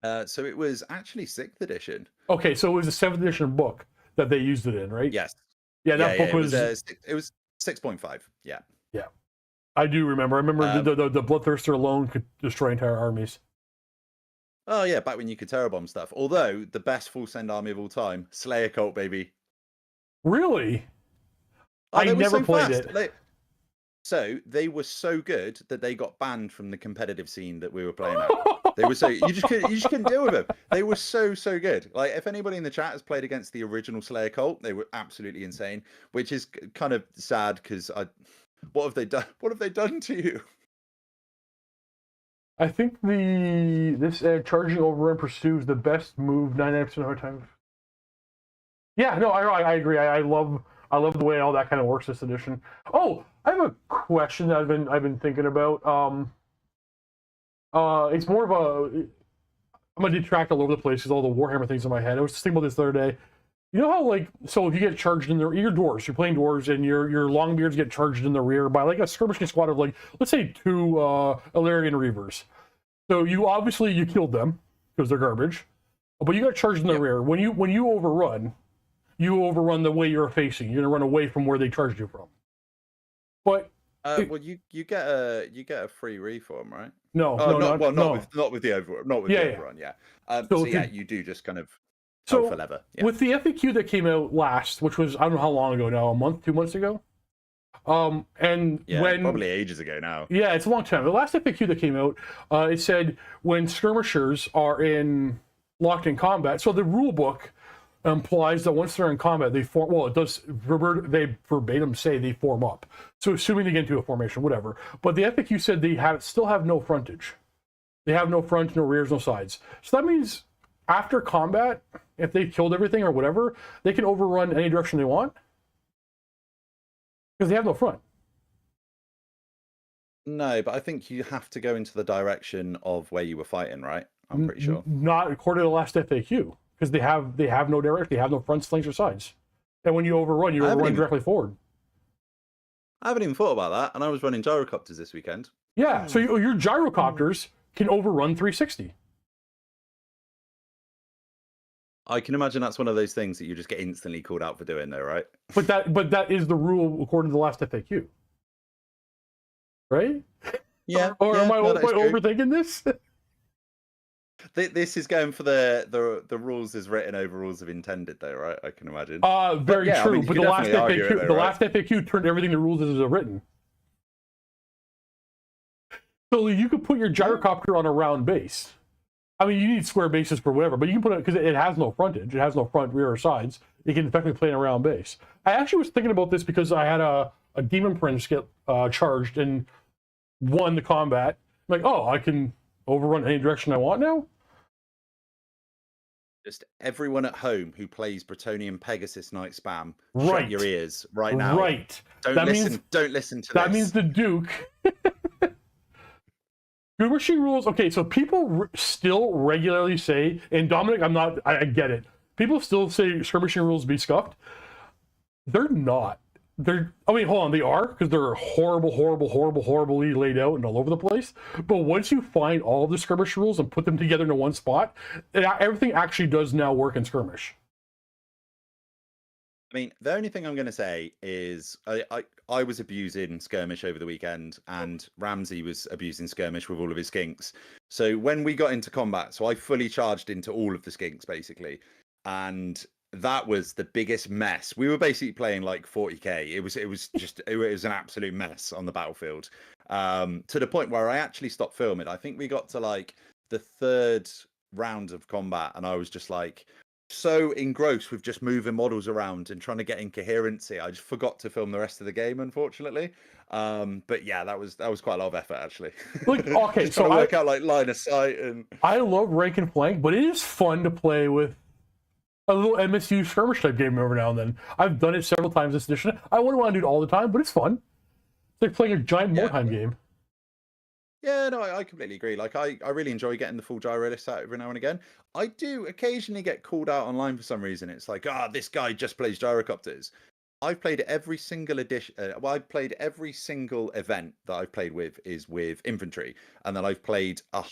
8th. So it was actually 6th edition. Okay, so it was a 7th edition book that they used it in, right? Yes. Yeah, that book was. It was 6.5. Yeah. Yeah, I do remember. I remember the Bloodthirster alone could destroy entire armies. Oh yeah, back when you could terror bomb stuff. Although the best full send army of all time, Slayer Cult, baby. Really? Oh, I never played it. So they were so good that they got banned from the competitive scene that we were playing at. They were so you just couldn't deal with them. They were so good. Like if anybody in the chat has played against the original Slayer Cult, they were absolutely insane. Which is kind of sad because what have they done? What have they done to you? I think this charging over and pursues the best move 99% of the time. Yeah, no, I agree. I love the way all that kind of works this edition. Oh, I have a question that I've been thinking about. It's more of a. I'm gonna detract all over the place because all the Warhammer things in my head. I was just thinking about this the other day. You know how so if you get charged in your dwarves, you're playing dwarves, and your longbeards get charged in the rear by a skirmishing squad of let's say 2 Illyrian Reavers. So you killed them because they're garbage, but you got charged in the rear. When you overrun the way you're facing. You're gonna run away from where they charged you from. But well, you get a free reform, right? No, not with the overrun. Not with the overrun. Yeah. So you do just kind of. So for leather. Yeah. With the FAQ that came out last, which was I don't know how long ago now, a month, 2 months ago. And probably ages ago now. Yeah, it's a long time. The last FAQ that came out, it said when skirmishers are locked in combat. So the rule book implies that once they're in combat, they form. Well, it does. They verbatim say they form up. So assuming they get into a formation, whatever. But the FAQ said they still have no frontage. They have no front, no rears, no sides. So that means after combat, if they've killed everything or whatever, they can overrun any direction they want because they have no front. No, but I think you have to go into the direction of where you were fighting, right? I'm pretty sure. Not according to the last FAQ, because they have no direction, they have no fronts, flanks, or sides. And when you overrun directly forward. I haven't even thought about that, and I was running gyrocopters this weekend. Yeah, so your gyrocopters can overrun 360. I can imagine that's one of those things that you just get instantly called out for doing, though, right? But that is the rule according to the last FAQ, right? Yeah. Or am I overthinking this? This is going for the rules is written over rules of intended, though, right? I can imagine. Very true. I mean, but the last FAQ turned everything to rules as written. So you could put your gyrocopter on a round base. I mean, you need square bases for whatever, but you can put it because it has no frontage. It has no front, rear, or sides. It can effectively play in a round base. I actually was thinking about this because I had a Demon Prince get charged and won the combat. I'm like, oh, I can overrun any direction I want now? Just everyone at home who plays Bretonian Pegasus Knight spam, right. Shut your ears right now. Right. Don't listen to that this. Means the Duke... Skirmishing rules, okay, so people still regularly say, and Dominic, I get it. People still say skirmishing rules be scuffed. They're not. Hold on, they are, because they're horribly laid out and all over the place. But once you find all of the skirmish rules and put them together into one spot, everything actually does now work in skirmish. I mean, the only thing I'm going to say is I was abusing skirmish over the weekend, and Ramsey was abusing skirmish with all of his skinks. So when we got into combat, I fully charged into all of the skinks basically, and that was the biggest mess. We were basically playing like 40k. It was an absolute mess on the battlefield, to the point where I actually stopped filming. I think we got to like the 3rd round of combat, and I was just like so engrossed with just moving models around and trying to get incoherency, I just forgot to film the rest of the game, unfortunately. But yeah, that was quite a lot of effort actually. Okay, so I work out like line of sight, and I love rank and flank, but it is fun to play with a little MSU skirmish type game every now and then. I've done it several times this edition. I wouldn't want to do it all the time, but it's fun. It's like playing a giant Yeah. Mordheim game. Yeah, no, I completely agree. Like, I really enjoy getting the full gyro list out every now and again. I do occasionally get called out online for some reason. It's like, this guy just plays gyrocopters. I've played every single edition. Well, I've played every single event that I've played with is with infantry, and then I've played a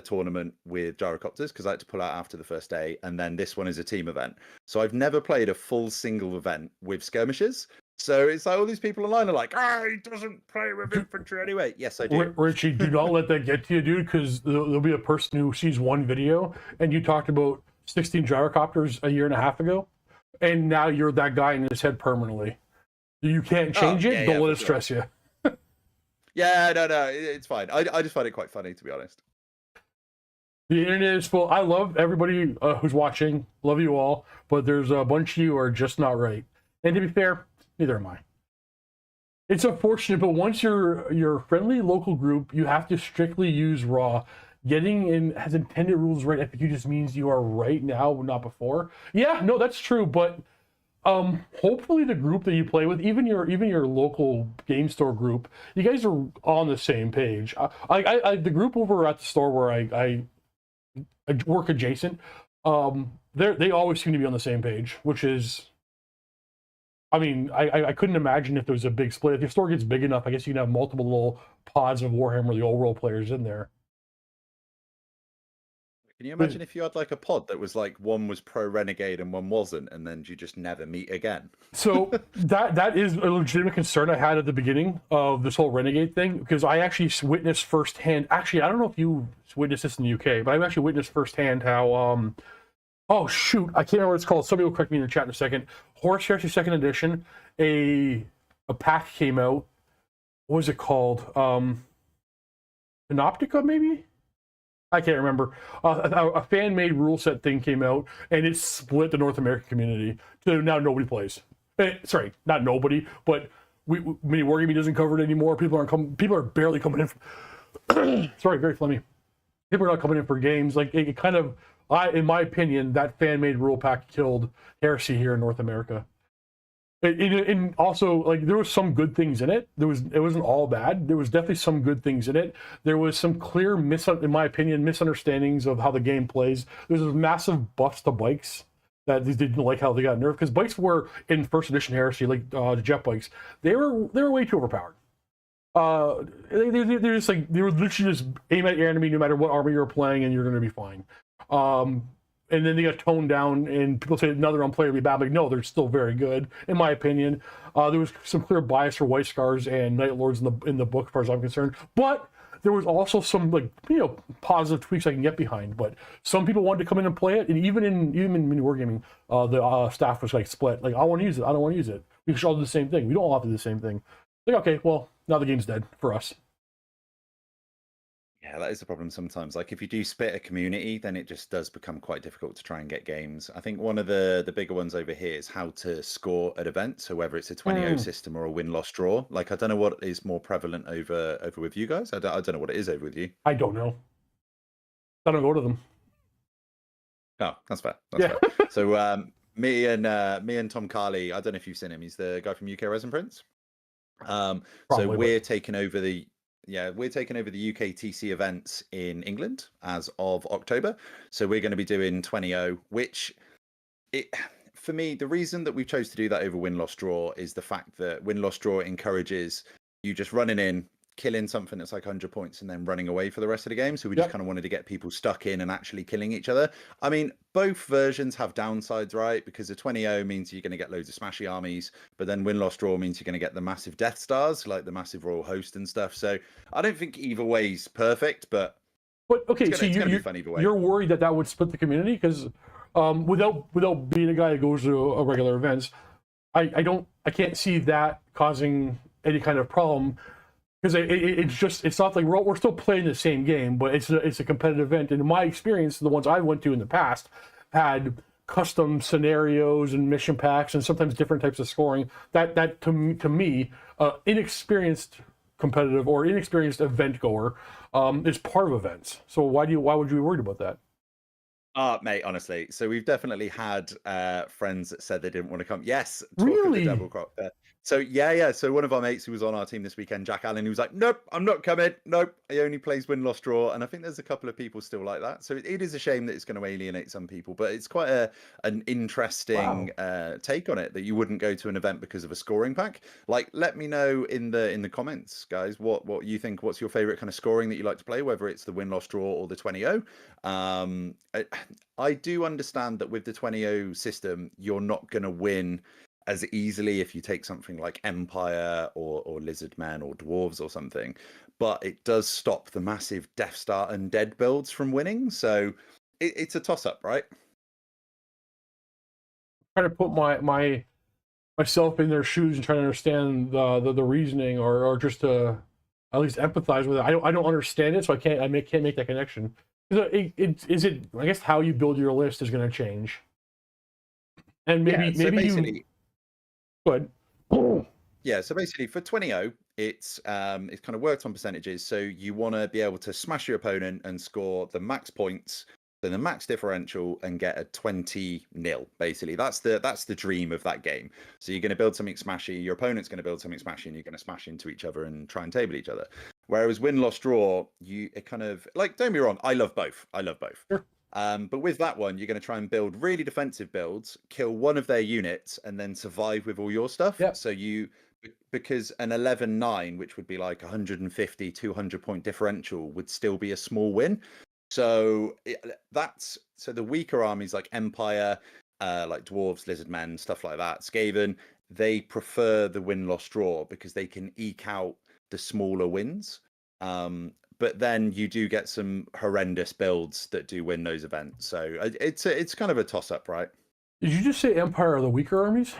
tournament with gyrocopters because I had to pull out after the first day, and then this one is a team event. So I've never played a full single event with skirmishers. So it's like all these people online are like, he doesn't play with infantry anyway. Yes, I do. Richie, do not let that get to you, dude, because there'll be a person who sees one video and you talked about 16 gyrocopters a year and a half ago, and now you're that guy in his head permanently. You can't change it. Don't let it stress you. Yeah, no, it's fine. I just find it quite funny, to be honest. The internet is full. I love everybody who's watching. Love you all, but there's a bunch of you who are just not right. And to be fair, neither am I. It's unfortunate, but once you're a friendly local group, you have to strictly use raw. Getting in has intended rules right FAQ just means you are right now, not before. Yeah, no, that's true, but hopefully the group that you play with, even your local game store group, you guys are on the same page. The group over at the store where I work adjacent, they always seem to be on the same page, which is, I mean, I couldn't imagine if there was a big split. If your store gets big enough, I guess you can have multiple little pods of Warhammer, the old world players in there. Can you imagine if you had like a pod that was like one was pro Renegade and one wasn't, and then you just never meet again? So that is a legitimate concern I had at the beginning of this whole Renegade thing, because I actually witnessed firsthand. Actually, I don't know if you witnessed this in the UK, but I've actually witnessed firsthand how oh shoot, I can't remember what it's called. Somebody will correct me in the chat in a second. Horus Heresy 2nd edition, a pack came out. What was it called? Panoptica, maybe? I can't remember. A fan-made rule set thing came out, and it split the North American community. So now nobody plays. Sorry, not nobody, but mini wargaming doesn't cover it anymore. People are barely coming in. Sorry, very phlegmy. People are not coming in for games. Like it kind of, in my opinion, that fan-made rule pack killed Heresy here in North America. And also, like, there was some good things in it. It wasn't all bad. There was definitely some good things in it. There was some clear, in my opinion, misunderstandings of how the game plays. There's massive buffs to bikes that they didn't like how they got nerfed, because bikes were in first edition Heresy, like the jet bikes. They were way too overpowered. They're just like, they were literally just aim at your enemy no matter what army you're playing, and you're going to be fine. And then they got toned down, and people say another unplayably bad. Like, no, they're still very good, in my opinion. There was some clear bias for White Scars and Night Lords in the book, as far as I'm concerned. But there was also some, like, positive tweaks I can get behind. But some people wanted to come in and play it, and even in mini wargaming, the staff was like split. Like, I want to use it. I don't want to use it. We should all do the same thing. We don't all have to do the same thing. Like, okay, well, now the game's dead for us. Yeah, that is the problem sometimes. Like, if you do split a community, then it just does become quite difficult to try and get games. I think one of the bigger ones over here is how to score at events. So whether it's a 20-0 system or a win-loss-draw. Like, I don't know what is more prevalent over with you guys. I don't know what it is over with you. I don't know. I don't go to them. Oh, that's fair. That's fair. So me and Tom Carley, I don't know if you've seen him. He's the guy from UK Resin Prints. So we're taking over the UK TC events in England as of October. So we're going to be doing 20-0, which for me, the reason that we chose to do that over win-loss-draw is the fact that win-loss-draw encourages you just running in, killing something that's like 100 points and then running away for the rest of the game. So we just kind of wanted to get people stuck in and actually killing each other. I mean, both versions have downsides, right? Because the 20-0 means you're going to get loads of smashy armies, but then win-loss-draw means you're going to get the massive Death Stars, like the massive Royal Host and stuff. So I don't think either way's perfect, but okay, it's going to be fun either way. You're worried that would split the community? Because without being a guy that goes to a regular events, I can't see that causing any kind of problem. Because it's not like we're still playing the same game, but it's a competitive event. And in my experience, the ones I went to in the past had custom scenarios and mission packs and sometimes different types of scoring. That to me, inexperienced competitive or inexperienced event goer is part of events. So why would you be worried about that? Mate, honestly. So we've definitely had friends that said they didn't want to come. Yes, talk of the Really? devil crop. So yeah. So one of our mates who was on our team this weekend, Jack Allen, he was like, "Nope, I'm not coming. Nope, he only plays win, loss, draw." And I think there's a couple of people still like that. So it is a shame that it's going to alienate some people, but it's quite an interesting Wow. take on it that you wouldn't go to an event because of a scoring pack. Like, let me know in the comments, guys, what you think. What's your favorite kind of scoring that you like to play, whether it's the win, loss, draw, or the 20-0. I do understand that with the 20-0 system, you're not going to win as easily if you take something like Empire or Lizardman or Dwarves or something, but it does stop the massive Death Star Undead builds from winning. So it's a toss up, right? Trying to put myself in their shoes and trying to understand the reasoning, or just to at least empathize with it. I don't understand it, so can't make that connection. I guess how you build your list is going to change, and Yeah. So maybe basically, you. Good. yeah. So basically, for 20-0, it's kind of worked on percentages. So you want to be able to smash your opponent and score the max points, then the max differential, and get a 20-0. Basically, that's the dream of that game. So you're going to build something smashy. Your opponent's going to build something smashy, and you're going to smash into each other and try and table each other. Whereas win, loss, draw, it kind of like, don't be wrong, I love both. I love both. Sure. But with that one, you're going to try and build really defensive builds, kill one of their units, and then survive with all your stuff. Yeah. So because an 11-9, which would be like 150, 200 point differential, would still be a small win. So the weaker armies like Empire, like Dwarves, Lizardmen, stuff like that, Skaven, they prefer the win, loss, draw because they can eke out the smaller wins. But then you do get some horrendous builds that do win those events. So it's kind of a toss up, right? Did you just say Empire are the weaker armies?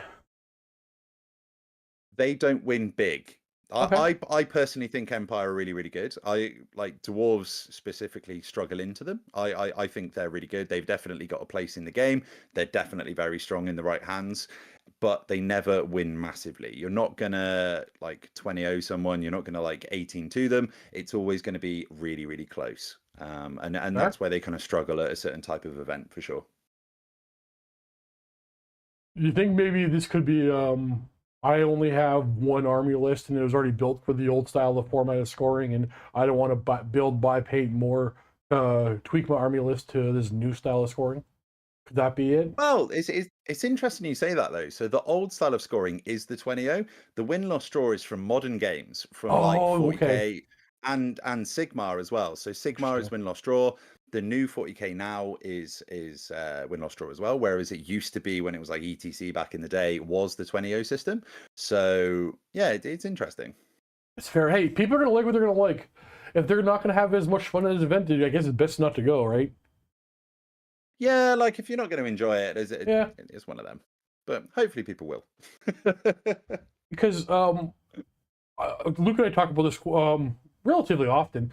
They don't win big. Okay. I personally think Empire are really, really good. I like Dwarves specifically struggle into them. I think they're really good. They've definitely got a place in the game. They're definitely very strong in the right hands, but they never win massively. You're not gonna like 20-0 someone. You're not gonna like 18-2 them. It's always going to be really, really close. And Okay. that's where they kind of struggle at a certain type of event for sure. Do you think maybe this could be I only have one army list and it was already built for the old style of format of scoring, and I don't want to buy paint more, tweak my army list to this new style of scoring? Could that be it? Well, it's interesting you say that though. So the old style of scoring is the 20-0. The win loss draw is from modern games, from like Oh, okay. 40k and Sigmar as well. So Sigmar is Interesting. win loss draw. The new 40k now is win loss draw as well. Whereas it used to be when it was like ETC back in the day was the 20-0 system. So yeah, it's interesting. It's fair. Hey, people are gonna like what they're gonna like. If they're not gonna have as much fun at this event, I guess it's best not to go, right? Yeah, like if you're not going to enjoy it, Yeah, it's one of them. But hopefully people will. because Luke and I talk about this relatively often.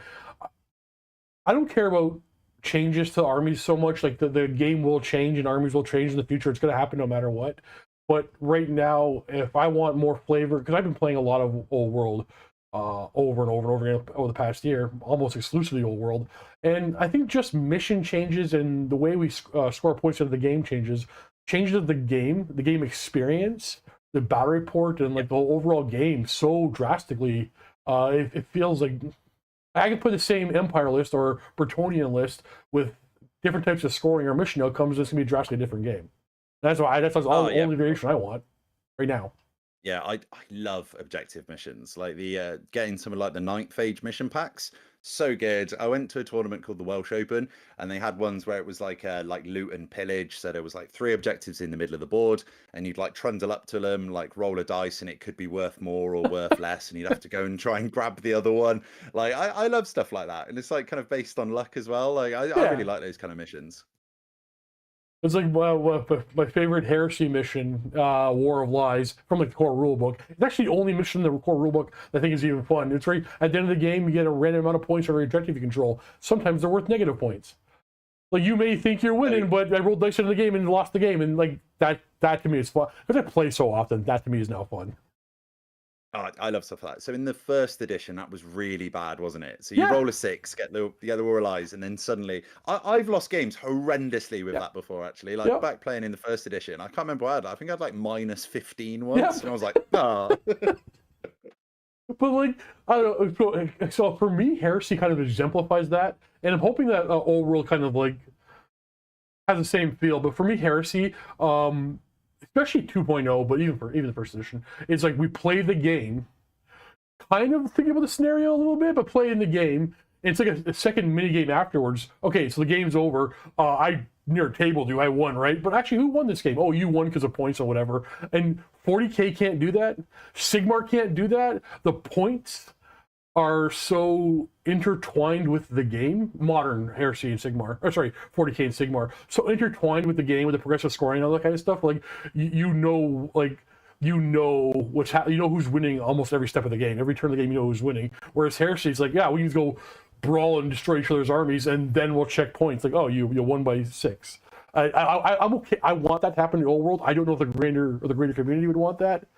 I don't care about changes to armies so much. Like the game will change and armies will change in the future. It's going to happen no matter what. But right now, if I want more flavor, because I've been playing a lot of Old World over and over and over again over the past year, almost exclusively Old World. And I think just mission changes and the way we score points of the game changes of the game experience, the battle report, and like the overall game so drastically. It feels like I can put the same Empire list or Bretonian list with different types of scoring or mission outcomes. It's gonna be a drastically different game. That's all Oh the yeah, only variation I want right now. yeah. I love objective missions, like the getting some of like the ninth age mission packs. So good. I went to a tournament called the Welsh Open, and they had ones where it was like loot and pillage. So there was like 3 objectives in the middle of the board, and you'd like trundle up to them, like roll a dice, and it could be worth more or worth less, and you'd have to go and try and grab the other one. Like I love stuff like that, and it's like kind of based on luck as well. Like I really Yeah, like those kind of missions. it's like my favorite heresy mission, War of Lies, from like the core rulebook. It's actually the only mission in the core rulebook that I think is even fun. It's right at the end of the game, you get a random amount of points for every objective you control. Sometimes they're worth negative points. Like you may think you're So winning, but I rolled dice into the game and lost the game, and like that to me is fun because I play so often. That to me is now fun. Oh, I love stuff like that. So in the first edition, that was really bad, wasn't it? So you Yeah, roll a 6, get the royal eyes, and then suddenly I've lost games horrendously with yeah, that before. Actually, like yeah, back playing in the first edition, I can't remember what I had. I think I had like -15 yeah. once, and I was like, ah, But like, I don't know. So for me, Heresy kind of exemplifies that, and I'm hoping that Old World kind of like has the same feel. But for me, Heresy, especially 2.0, but even the first edition, it's like we play the game, kind of thinking about the scenario a little bit, but play in the game. And it's like a second mini game afterwards. Okay, so the game's over. I near a table do I won, right? But actually, who won this game? Oh, you won because of points or whatever. And 40k can't do that. Sigmar can't do that. The points are so intertwined with the game. Modern Heresy and Sigmar, or sorry, 40k and Sigmar, so intertwined with the game, with the progressive scoring and all that kind of stuff. Like you know, like you know what's you know who's winning almost every step of the game. Every turn of the game, you know who's winning. Whereas Heresy is like, yeah, we can go brawl and destroy each other's armies, and then we'll check points. Like, oh, you won by 6. I'm okay. I want that to happen in the old world. I don't know if the greater community would want that.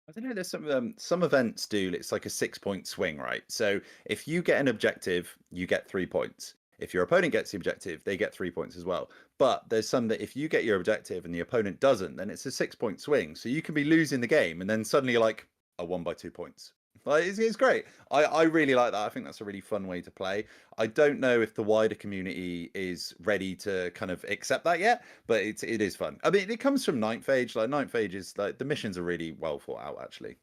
I don't know. There's some events do. It's like a 6-point swing, right? So if you get an objective, you get 3 points. If your opponent gets the objective, they get 3 points as well. But there's some that if you get your objective and the opponent doesn't, then it's a 6-point swing. So you can be losing the game, and then suddenly you're like, I won by 2 points. Like it's great. I really like that. I think that's a really fun way to play. I don't know if the wider community is ready to kind of accept that yet, but it is fun. I mean, it comes from Ninth Age. Like Ninth Age is like the missions are really well thought out, actually.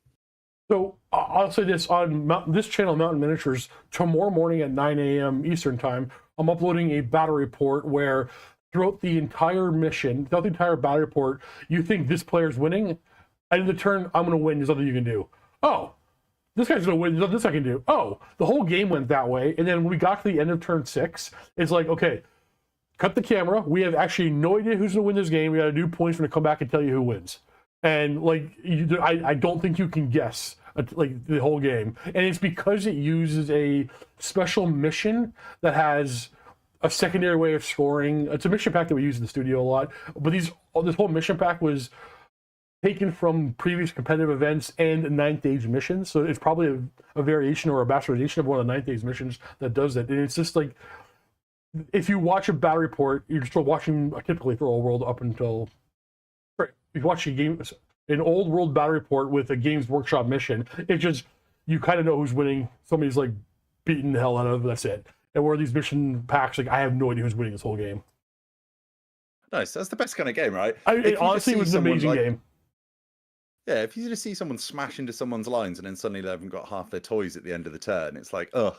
So I'll say this on this channel, Mountain Miniatures, tomorrow morning at 9 a.m. Eastern time, I'm uploading a battle report where throughout the entire mission, throughout the entire battle report, you think this player's winning, and in the turn, I'm going to win. There's nothing you can do. Oh, this guy's going to win. There's nothing this I can do. Oh, the whole game went that way. And then when we got to the end of turn 6, it's like, okay, cut the camera. We have actually no idea who's going to win this game. We got to do points. We're going to come back and tell you who wins. And like, I don't think you can guess like the whole game. And it's because it uses a special mission that has a secondary way of scoring. It's a mission pack that we use in the studio a lot. But this whole mission pack was taken from previous competitive events and Ninth Age missions. So it's probably a variation or a bastardization of one of the Ninth Age missions that does that. And it's just like, if you watch a battle report, you're still watching typically for Old World up until, right, if you watch a game, an Old World battle report with a Games Workshop mission, it just, you kind of know who's winning. Somebody's like beating the hell out of, that's it. And where these mission packs, like I have no idea who's winning this whole game. Nice. That's the best kind of game, right? It honestly was an amazing game. Yeah, if you just see someone smash into someone's lines and then suddenly they haven't got half their toys at the end of the turn, it's like, ugh,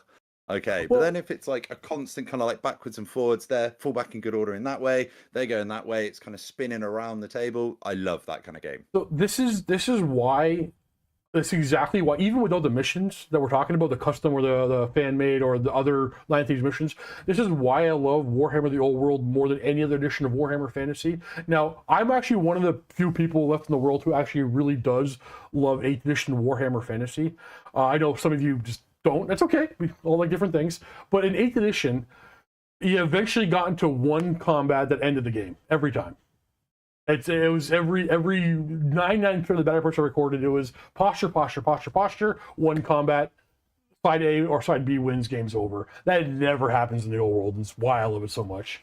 okay. But then if it's like a constant kind of like backwards and forwards there, fall back in good order in that way, they're going that way, it's kind of spinning around the table. I love that kind of game. So this is why, that's exactly why, even without the missions that we're talking about, the custom or the fan made or the other Ninth Age missions, this is why I love Warhammer the Old World more than any other edition of Warhammer Fantasy. Now, I'm actually one of the few people left in the world who actually really does love 8th edition Warhammer Fantasy. I know some of you just don't. That's okay. We all like different things. But in 8th edition, you eventually got into one combat that ended the game every time. It was every 99% of the battle reports I recorded, it was posture, one combat, side A or side B wins, game's over. That never happens in the old world, and it's why I love it so much.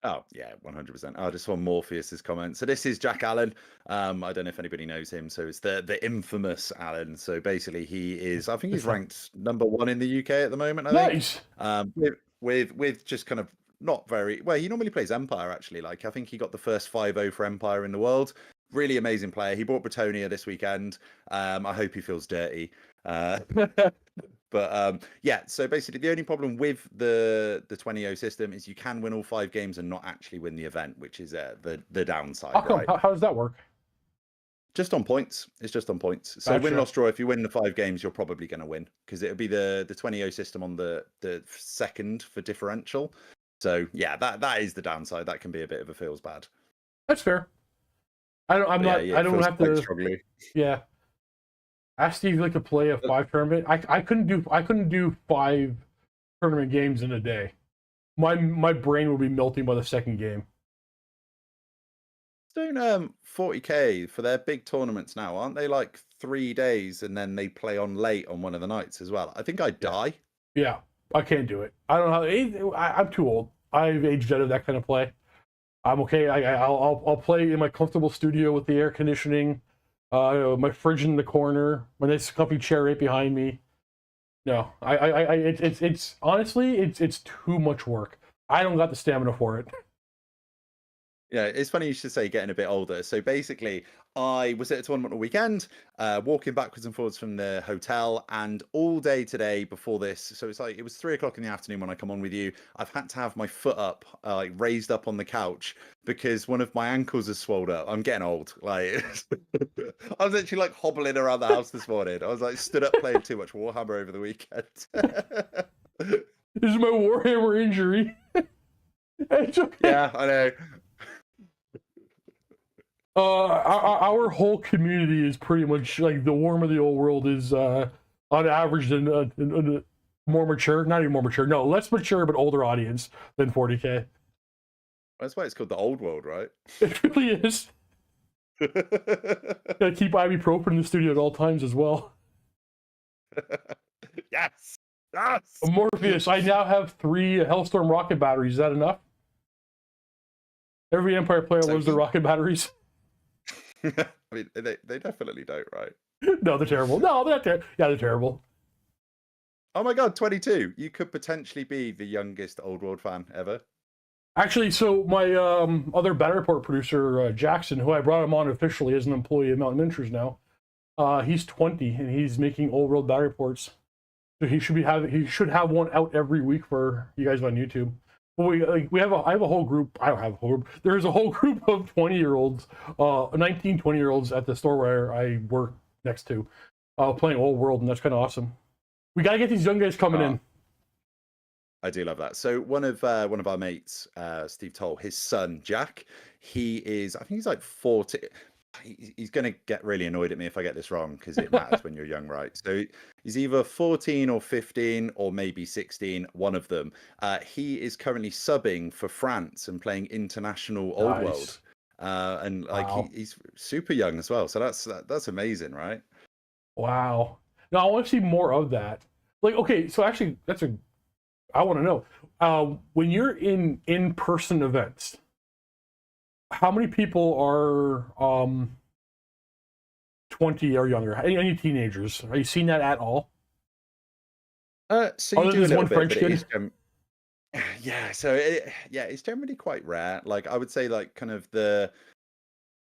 Oh yeah, 100%. I just saw Morpheus's comment. So this is Jack Allen. I don't know if anybody knows him. So it's the infamous Allen. So basically, he is. I think he's ranked #1 in the UK at the moment. I think. Nice. With just kind of not very well. He normally plays Empire actually. Like I think he got the first 5-0 for Empire in the world. Really amazing player. He bought Bretonia this weekend. I hope he feels dirty. But yeah, so basically the only problem with the 20-0 system is you can win all 5 games and not actually win the event, which is the downside. How come? Right? How does that work? Just on points. It's just on points. So Gotcha. win, loss, draw. If you win the 5 games, you're probably going to win because it'll be the 20-0 system on the second for differential. So yeah, that is the downside. That can be a bit of a feels bad. That's fair. I don't have to. Strongly. Yeah. Ask Steve if you like to play a 5 tournament. I couldn't do 5 tournament games in a day. My brain would be melting by the second game. Don't 40k for their big tournaments now, aren't they like 3 days and then they play on late on one of the nights as well? I think I'd die. Yeah, I can't do it. I don't know. I'm too old. I've aged out of that kind of play. I'm okay. I'll play in my comfortable studio with the air conditioning, my fridge in the corner, my nice comfy chair right behind me. No, it's honestly, it's too much work. I don't got the stamina for it. Yeah, it's funny you should say getting a bit older. So basically, I was at a tournament all weekend, walking backwards and forwards from the hotel, and all day today before this. So it's like it was 3 o'clock in the afternoon when I come on with you. I've had to have my foot up, like raised up on the couch because one of my ankles has swelled up. I'm getting old. Like I was actually like hobbling around the house this morning. I was like stood up playing too much Warhammer over the weekend. This is my Warhammer injury. It's okay. Yeah, I know. Our whole community is pretty much like the Warhammer the Old World is on average than more mature, not even more mature, no, less mature but older audience than 40k. That's why it's called the Old World, right? It really is. Gotta keep ibuprofen in the studio at all times as well. Yes. Yes. Morpheus, I now have 3 Hellstorm rocket batteries. Is that enough? Every Empire player loves their rocket batteries. I mean, they definitely don't, right? No, they're terrible. No, they're they're terrible. Oh my god, 22! You could potentially be the youngest Old World fan ever. Actually, so my other battery port producer, Jackson, who I brought him on officially as an employee of Mountain Miniatures now, he's 20 and he's making Old World battery ports. So he should have one out every week for you guys on YouTube. I have a whole group. I don't have a whole group. There's a whole group of 20-year-olds, 20-year-olds at the store where I work next to, playing Old World, and that's kind of awesome. We gotta get these young guys coming in. I do love that. So one of our mates, Steve Toll, his son Jack, I think he's like 40. He's going to get really annoyed at me if I get this wrong because it matters when you're young, right? So he's either 14 or 15 or maybe 16, one of them. He is currently subbing for France and playing international Old World. And like wow. he's super young as well. So that's amazing, right? Wow. Now I want to see more of that. Like, okay, so actually I want to know, when you're in in-person events, how many people are 20 or younger? Any teenagers? Are you seeing that at all? So you Other do a than little one bit, French but it kid? is, yeah. So it's generally quite rare. Like I would say, like kind of the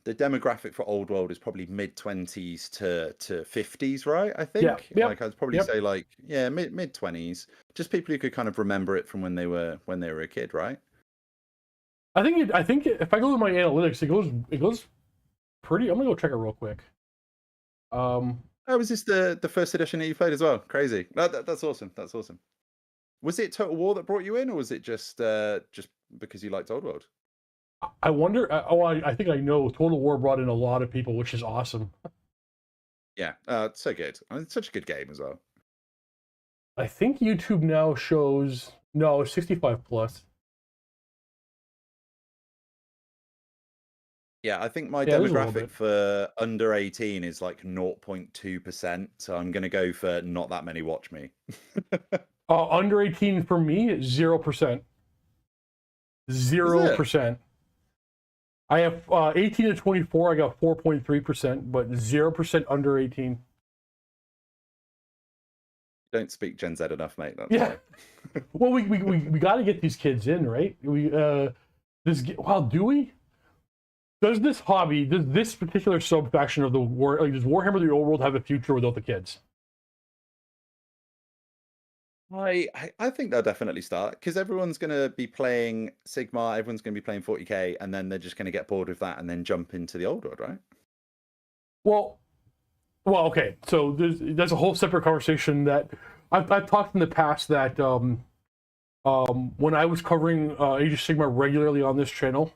demographic for Old World is probably mid-20s to 50s, right? I think. Yeah. Like I'd probably say like mid-20s. Just people who could kind of remember it from when they were a kid, right? I think if I go to my analytics, it goes pretty. I'm gonna go check it real quick. Oh, was this the first edition that you played as well? Crazy. That's awesome. That's awesome. Was it Total War that brought you in, or was it just because you liked Old World? I wonder. I think I know. Total War brought in a lot of people, which is awesome. Yeah, it's so good. I mean, it's such a good game as well. I think YouTube now shows 65 plus. Yeah, I think my demographic for under 18 is like 0.2%. So I'm going to go for not that many watch me. Under 18 for me is 0%. 0%. I have 18 to 24. I got 4.3%, but 0% under 18. Don't speak Gen Z enough, mate. That's yeah. Well, we got to get these kids in, right? Do we? Does this hobby, does this particular sub-faction of the war, like, does Warhammer the Old World have a future without the kids? I think they'll definitely start because everyone's going to be playing Sigma, everyone's going to be playing 40k, and then they're just going to get bored with that and then jump into the Old World, right? Well, okay. So there's a whole separate conversation that I've talked in the past that when I was covering Age of Sigmar regularly on this channel,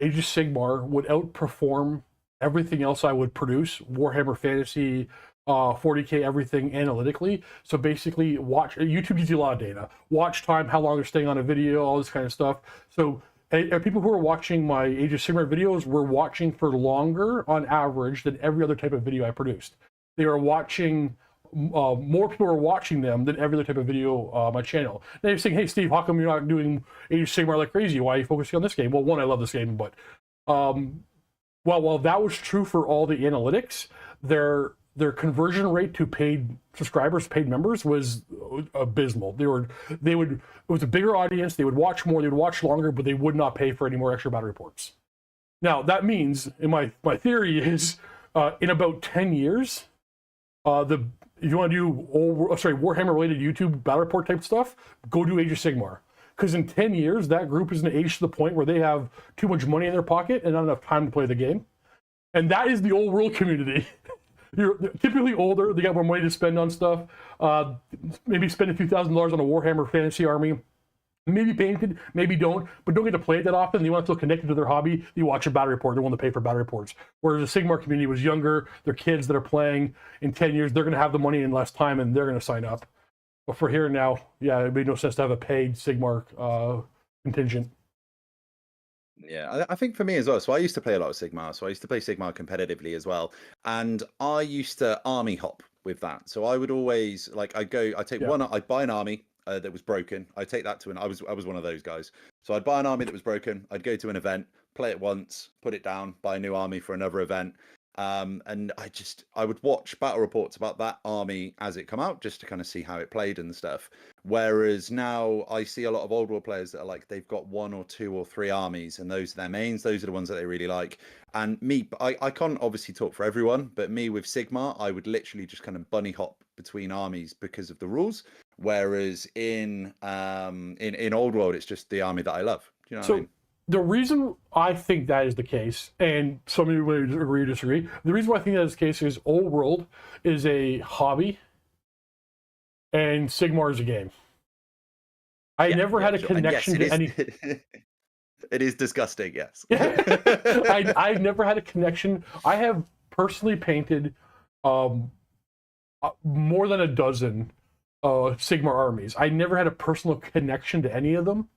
Age of Sigmar would outperform everything else I would produce, Warhammer Fantasy, 40k, everything analytically. So basically, YouTube gives you a lot of data. Watch time, how long they're staying on a video, all this kind of stuff. So and people who are watching my Age of Sigmar videos were watching for longer on average than every other type of video I produced. They are watching, more people are watching them than every other type of video on my channel. And they're saying, hey, Steve, how come you're not doing Age of Sigmar like crazy? Why are you focusing on this game? Well, one, I love this game, but while that was true for all the analytics, their conversion rate to paid subscribers, paid members, was abysmal. It was a bigger audience. They would watch more. They would watch longer, but they would not pay for any more extra battle reports. Now that means, in my theory is, in about 10 years, if you want to do Warhammer related YouTube battle report type stuff, go do Age of Sigmar. Because in 10 years, that group is going to age to the point where they have too much money in their pocket and not enough time to play the game. And that is the old world community. They're typically older, they got more money to spend on stuff, maybe spend a few $1,000s on a Warhammer fantasy army, maybe painted, maybe don't, but don't get to play it that often. They want to feel connected to their hobby. You watch a battle report, they want to pay for battle reports. Whereas the Sigmar community was younger, they're kids that are playing. In 10 years, they're going to have the money in less time and they're going to sign up. But for here and now, yeah, it made no sense to have a paid Sigmar contingent. Yeah, I think for me as well. So I used to play a lot of Sigmar. So I used to play Sigmar competitively as well. And I used to army hop with that. So I would always, like, I'd buy an army that was broken. I'd take that to I was one of those guys. So I'd buy an army that was broken. I'd go to an event, play it once, put it down, buy a new army for another event. And I would watch battle reports about that army as it come out, just to kind of see how it played and stuff. Whereas now I see a lot of old world players that are like, they've got 1 or 2 or 3 armies and those are their mains. Those are the ones that they really like. And me, I can't obviously talk for everyone, but me with Sigmar, I would literally just kind of bunny hop between armies because of the rules. Whereas in old world, it's just the army that I love. Do you know what I mean? The reason I think that is the case, and some of you may agree or disagree, the reason why I think that is the case is old world is a hobby and Sigmar is a game. I never had a connection to any... It is disgusting, yes. I've never had a connection. I have personally painted more than a dozen Sigmar armies. I never had a personal connection to any of them.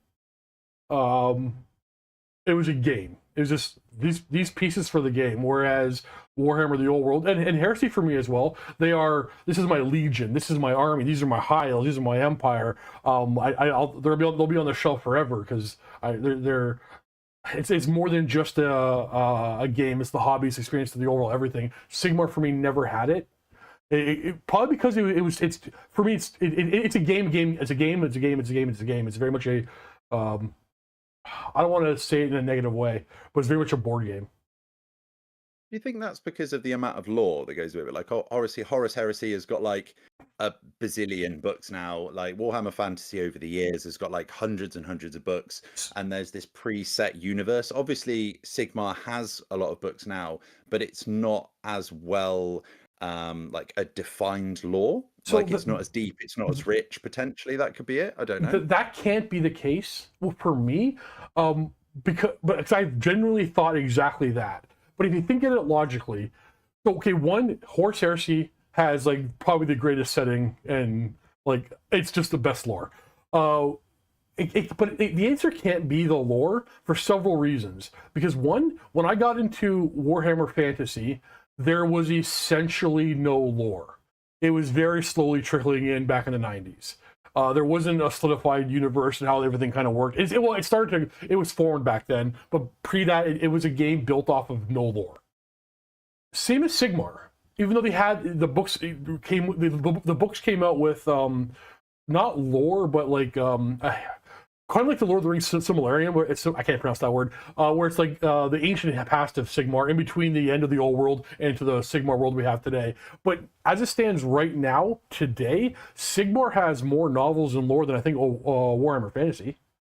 It was a game. It was just these pieces for the game. Whereas Warhammer, the old world, and Heresy for me as well, this is my legion, this is my army, these are my Hiles, these are my empire. They'll be on the shelf forever because it's more than just a game. It's the hobby, it's experience, the overall everything. Sigmar for me never had it. It probably because it's for me it's a game. It's a game. It's very much a I don't want to say it in a negative way, but it's very much a board game. Do you think that's because of the amount of lore that goes with it? Like Horus Heresy has got like a bazillion books now. Like Warhammer Fantasy over the years has got like hundreds and hundreds of books, and there's this preset universe. Obviously, Sigmar has a lot of books now, but it's not as well like a defined lore. So like it's not as deep, it's not as rich. Potentially, that could be it. I don't know. That can't be the case. Well, for me, because I genuinely thought exactly that. But if you think of it logically, okay, one, Horus Heresy has like probably the greatest setting, and like it's just the best lore. But the answer can't be the lore for several reasons. Because one, when I got into Warhammer Fantasy, there was essentially no lore. It was very slowly trickling in back in the 90s. There wasn't a solidified universe and how everything kind of worked. It was formed back then, but pre that, it was a game built off of no lore. Same as Sigmar. Even though they had the books, the books came out with not lore, but like kind of like the Lord of the Rings Similarium, where I can't pronounce that word, where it's like the ancient past of Sigmar, in between the end of the old world and to the Sigmar world we have today. But as it stands right now, today, Sigmar has more novels and lore than I think Warhammer Fantasy.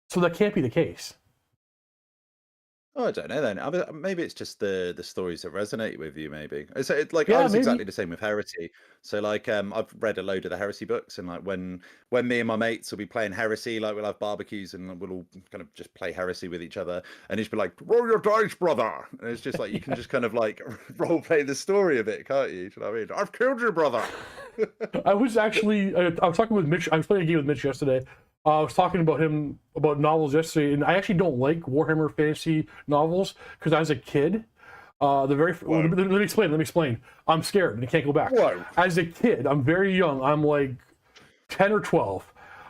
So that can't be the case. Oh, I don't know then. Maybe it's just the stories that resonate with you. Maybe I was maybe. exactly the same with Heresy. So like I've read a load of the Heresy books, and like when me and my mates will be playing Heresy, like we'll have barbecues and we'll all kind of just play Heresy with each other, and it's be like, roll your dice, brother. And it's just like you can just kind of like role play the story a bit, can't you? Do you know what I mean? I've killed your brother. I was talking with Mitch. I was playing a game with Mitch yesterday. I was talking about him about novels yesterday, and I actually don't like Warhammer fantasy novels because as a kid, let me explain. Let me explain. I'm scared and I can't go back. Whoa. As a kid, I'm very young. I'm like 10 or 12.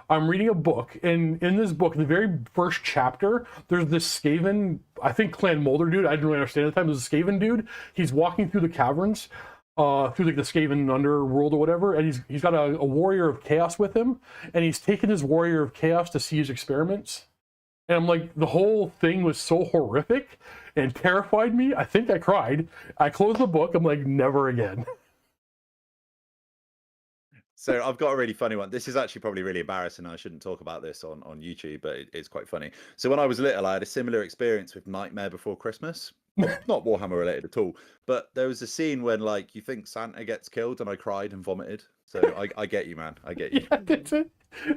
I'm reading a book, and in this book, in the very first chapter, there's this Skaven, I think Clan Molder dude. I didn't really understand at the time. There's a Skaven dude. He's walking through the caverns, through like the Skaven underworld or whatever, and he's got a warrior of chaos with him, and he's taken his warrior of chaos to see his experiments. And I'm like, the whole thing was so horrific and terrified me. I think I cried. I closed the book. I'm like, never again. So I've got a really funny one. This is actually probably really embarrassing. I shouldn't talk about this on YouTube, but it's quite funny. So when I was little, I had a similar experience with Nightmare Before Christmas. Not Warhammer related at all, but there was a scene when like you think Santa gets killed, and I cried and vomited. So I get you, man. I get you. Yeah, that's it.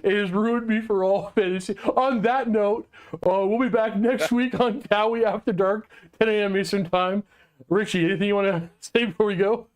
It has ruined me for all fantasy. On that note, we'll be back next week on Dawi After Dark, 10 a.m. Eastern Time. Richie, anything you want to say before we go?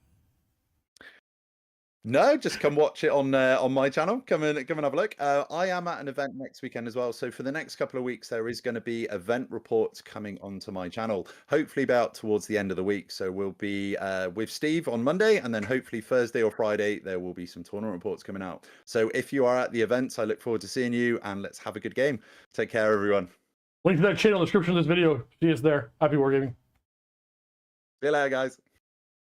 No, just come watch it on my channel. Come and have a look. I am at an event next weekend as well. So for the next couple of weeks, there is going to be event reports coming onto my channel. Hopefully about towards the end of the week. So we'll be with Steve on Monday, and then hopefully Thursday or Friday there will be some tournament reports coming out. So if you are at the events, I look forward to seeing you, and let's have a good game. Take care, everyone. Link to that channel in the description of this video. See us there. Happy wargaming. See you later, guys.